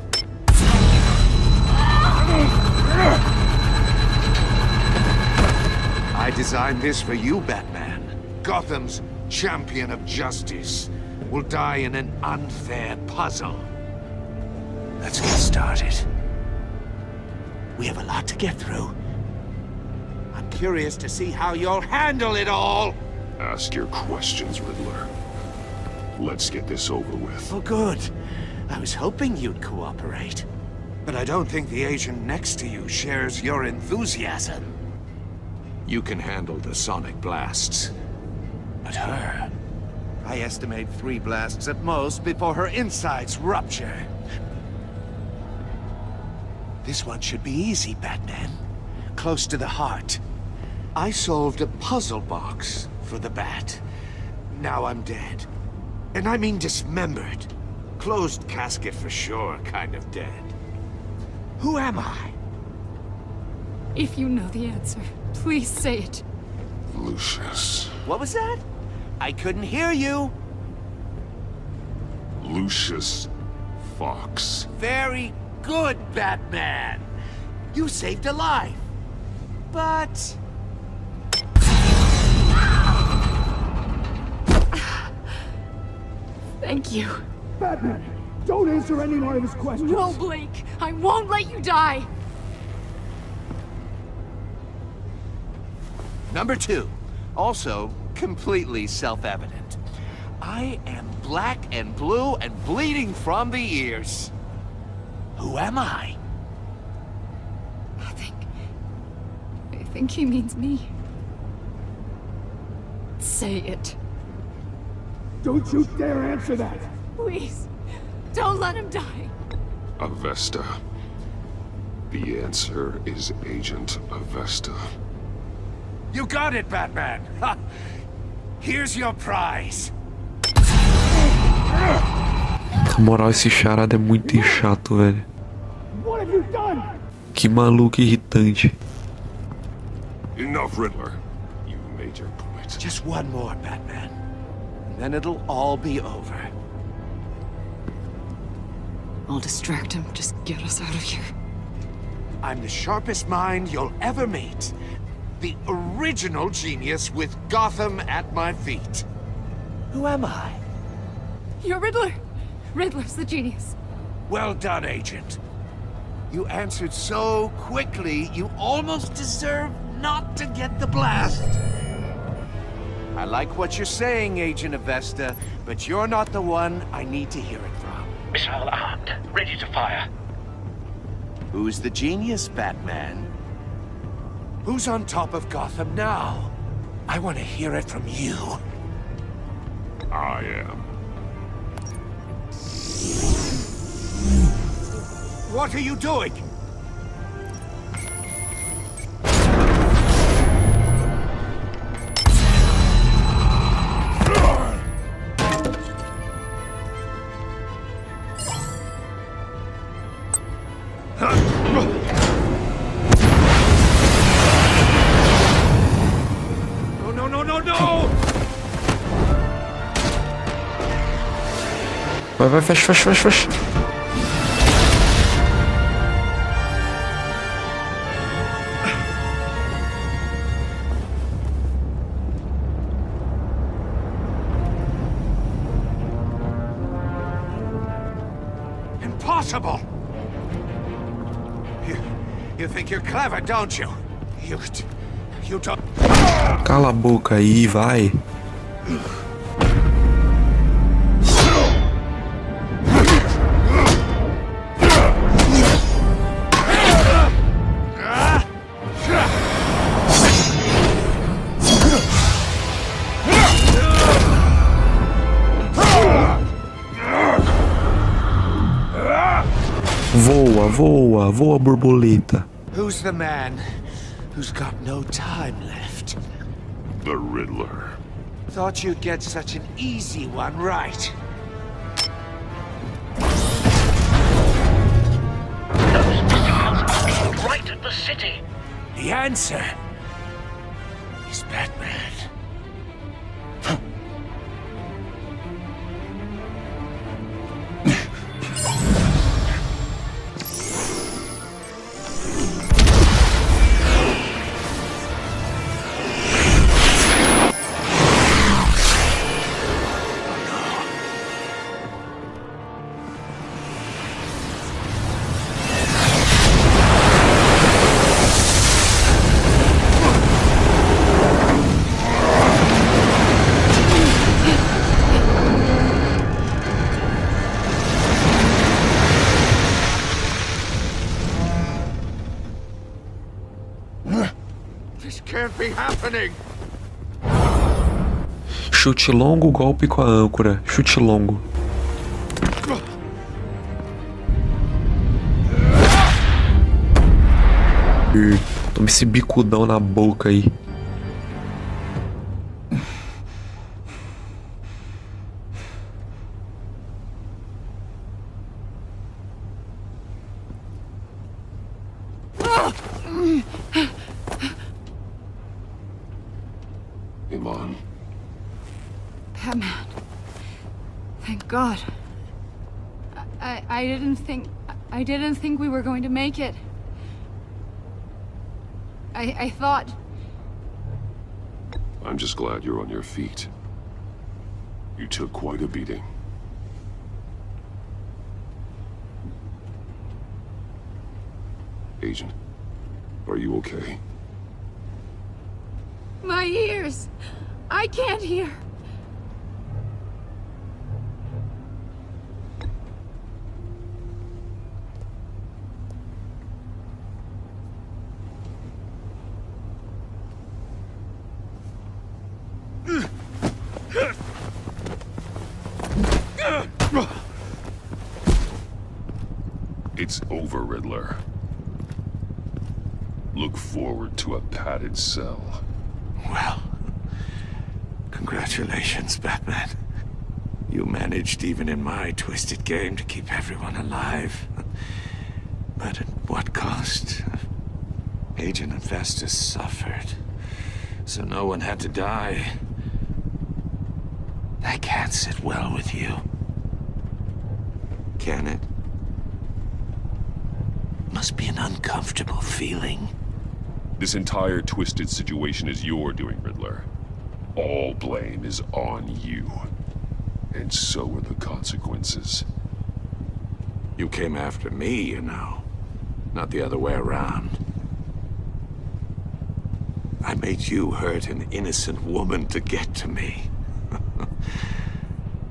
I designed this for you, Batman. Gotham's champion of justice will die in an unfair puzzle. Let's get started. We have a lot to get through. I'm curious to see how you'll handle it all. Ask your questions, Riddler. Let's get this over with. Oh, good. I was hoping you'd cooperate. But I don't think the agent next to you shares your enthusiasm. You can handle the sonic blasts. But her... I estimate 3 blasts at most before her insides rupture. This one should be easy, Batman. Close to the heart. I solved a puzzle box for the Bat. Now I'm dead. And I mean dismembered. Closed casket for sure, kind of dead. Who am I? If you know the answer, please say it. Lucius. What was that? I couldn't hear you. Lucius Fox. Very good, Batman. You saved a life. But... Thank you. Batman, don't answer any more of his questions. No, Blake. I won't let you die. Number 2. Also, completely self-evident. I am black and blue and bleeding from the ears. Who am I? I think he means me. Say it. Don't you dare answer that! Please, don't let him die. Avesta. The answer is Agent Avesta. You got it, Batman! Ha! Here's your prize. Na moral, esse charada é muito chato, velho. What have you done? Que maluco irritante. Enough, Riddler. You made your point. Just one more, Batman. And then it'll all be over. I'll distract him. Just get us out of here. I'm the sharpest mind you'll ever meet. The original genius with Gotham at my feet. Who am I? You're Riddler. Riddler's the genius. Well done, Agent. You answered so quickly, you almost deserve not to get the blast. I like what you're saying, Agent Avesta, but you're not the one I need to hear it from. Missile armed, ready to fire. Who's the genius, Batman? Who's on top of Gotham now? I want to hear it from you. I am. What are you doing? Vai, fecha. Impossible! You think you're clever, don't you? You don't... Cala a boca aí, vai. Voa, borboleta. Who's the man who's got no time left? The Riddler. Thought you'd get such an easy one right. Those missiles are aimed right at the city. The answer is Batman. This can't be happening. Chute longo, golpe com a âncora. Chute longo. Toma esse bicudão na boca aí. Iman. Batman. Thank God. I didn't think we were going to make it. I thought... I'm just glad you're on your feet. You took quite a beating. Agent, are you okay? My ears! I can't hear! It's over, Riddler. Look forward to a padded cell. Well, congratulations, Batman. You managed, even in my twisted game, to keep everyone alive. But at what cost? Agent Avesta suffered, so no one had to die. That can't sit well with you. Can it? Must be an uncomfortable feeling. This entire twisted situation is your doing, Riddler. All blame is on you. And so are the consequences. You came after me, you know. Not the other way around. I made you hurt an innocent woman to get to me.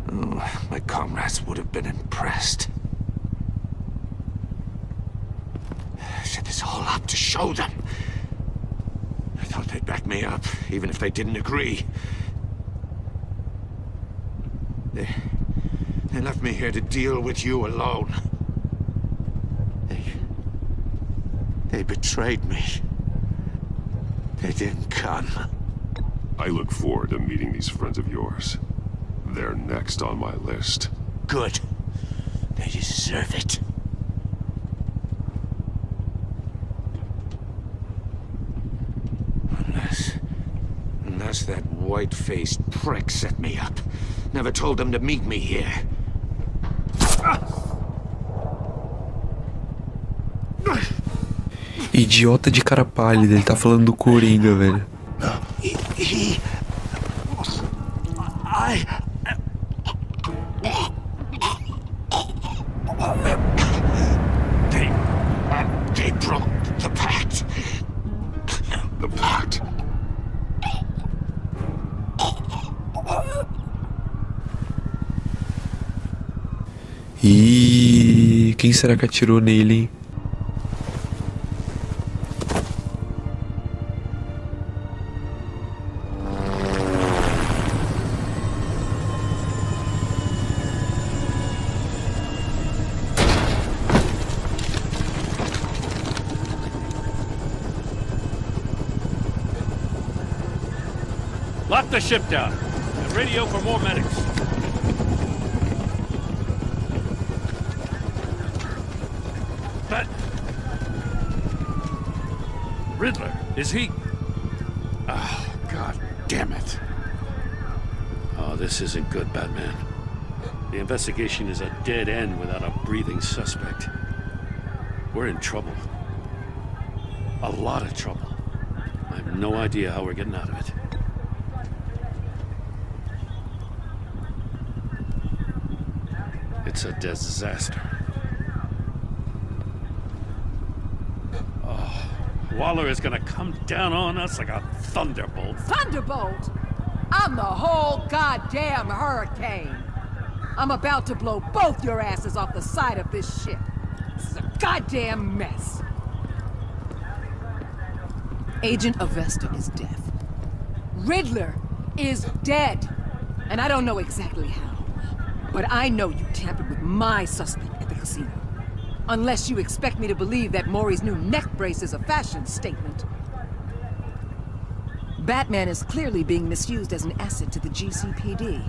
Oh, my comrades would have been impressed. I set this all up to show them. I thought they'd back me up, even if they didn't agree. They left me here to deal with you alone. They betrayed me. They didn't come. I look forward to meeting these friends of yours. They're next on my list. Good. They deserve it. Unless that white-faced prick set me up. Never told them to meet me here. Idiota de cara pálida, ele tá falando do Coringa, velho. They broke the pact. The pact? E quem será que atirou nele, hein? Lock the ship down and radio for more medics. But Riddler, is he? Oh, God damn it. Oh, this isn't good, Batman. The investigation is a dead end without a breathing suspect. We're in trouble. A lot of trouble. I have no idea how we're getting out of it. It's a disaster. Oh, Waller is gonna come down on us like a thunderbolt. Thunderbolt? I'm the whole goddamn hurricane. I'm about to blow both your asses off the side of this ship. This is a goddamn mess. Agent Avesta is dead. Riddler is dead. And I don't know exactly how. But I know you tampered with my suspect at the casino. Unless you expect me to believe that Maury's new neck brace is a fashion statement. Batman is clearly being misused as an asset to the GCPD.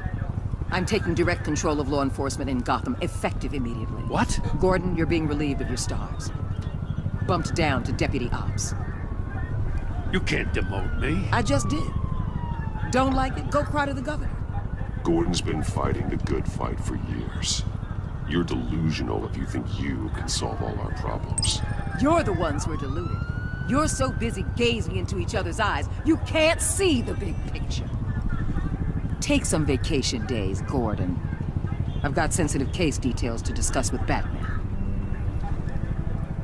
I'm taking direct control of law enforcement in Gotham, effective immediately. What? Gordon, you're being relieved of your stars. Bumped down to Deputy Ops. You can't demote me. I just did. Don't like it? Go cry to the governor. Gordon's been fighting the good fight for years. You're delusional if you think you can solve all our problems. You're the ones who are deluded. You're so busy gazing into each other's eyes, you can't see the big picture. Take some vacation days, Gordon. I've got sensitive case details to discuss with Batman.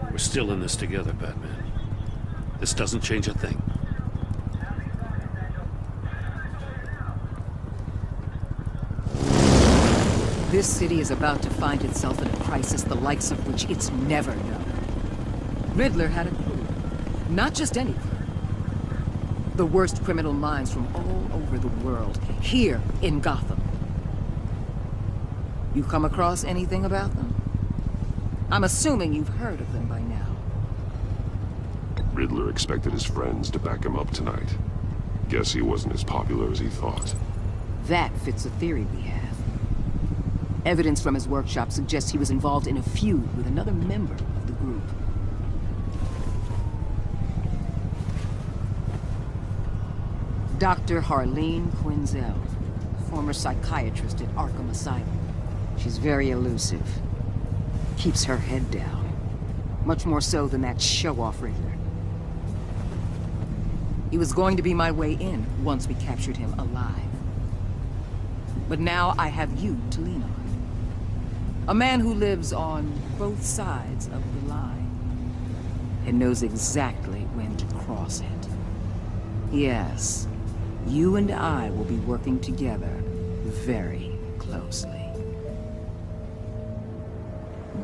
We're still in this together, Batman. This doesn't change a thing. This city is about to find itself in a crisis the likes of which it's never known. Riddler had a crew. Not just any crew. The worst criminal minds from all over the world, here in Gotham. You come across anything about them? I'm assuming you've heard of them by now. Riddler expected his friends to back him up tonight. Guess he wasn't as popular as he thought. That fits a theory we have. Evidence from his workshop suggests he was involved in a feud with another member of the group. Dr. Harleen Quinzel, former psychiatrist at Arkham Asylum. She's very elusive. Keeps her head down. Much more so than that show-off Riddler. He was going to be my way in once we captured him alive. But now I have you to lean on. A man who lives on both sides of the line. And knows exactly when to cross it. Yes, you and I will be working together very closely.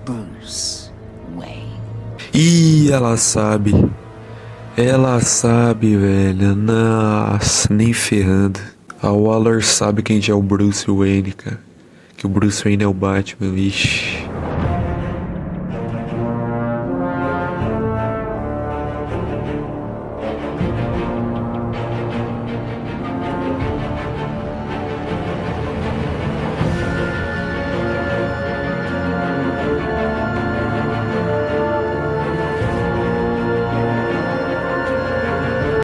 Bruce Wayne. Ih, ela sabe. Ela sabe, velho. Nossa, nem ferrando. A Waller sabe quem já é o Bruce Wayne, cara. Que o Bruce Wayne é o Batman, vixe.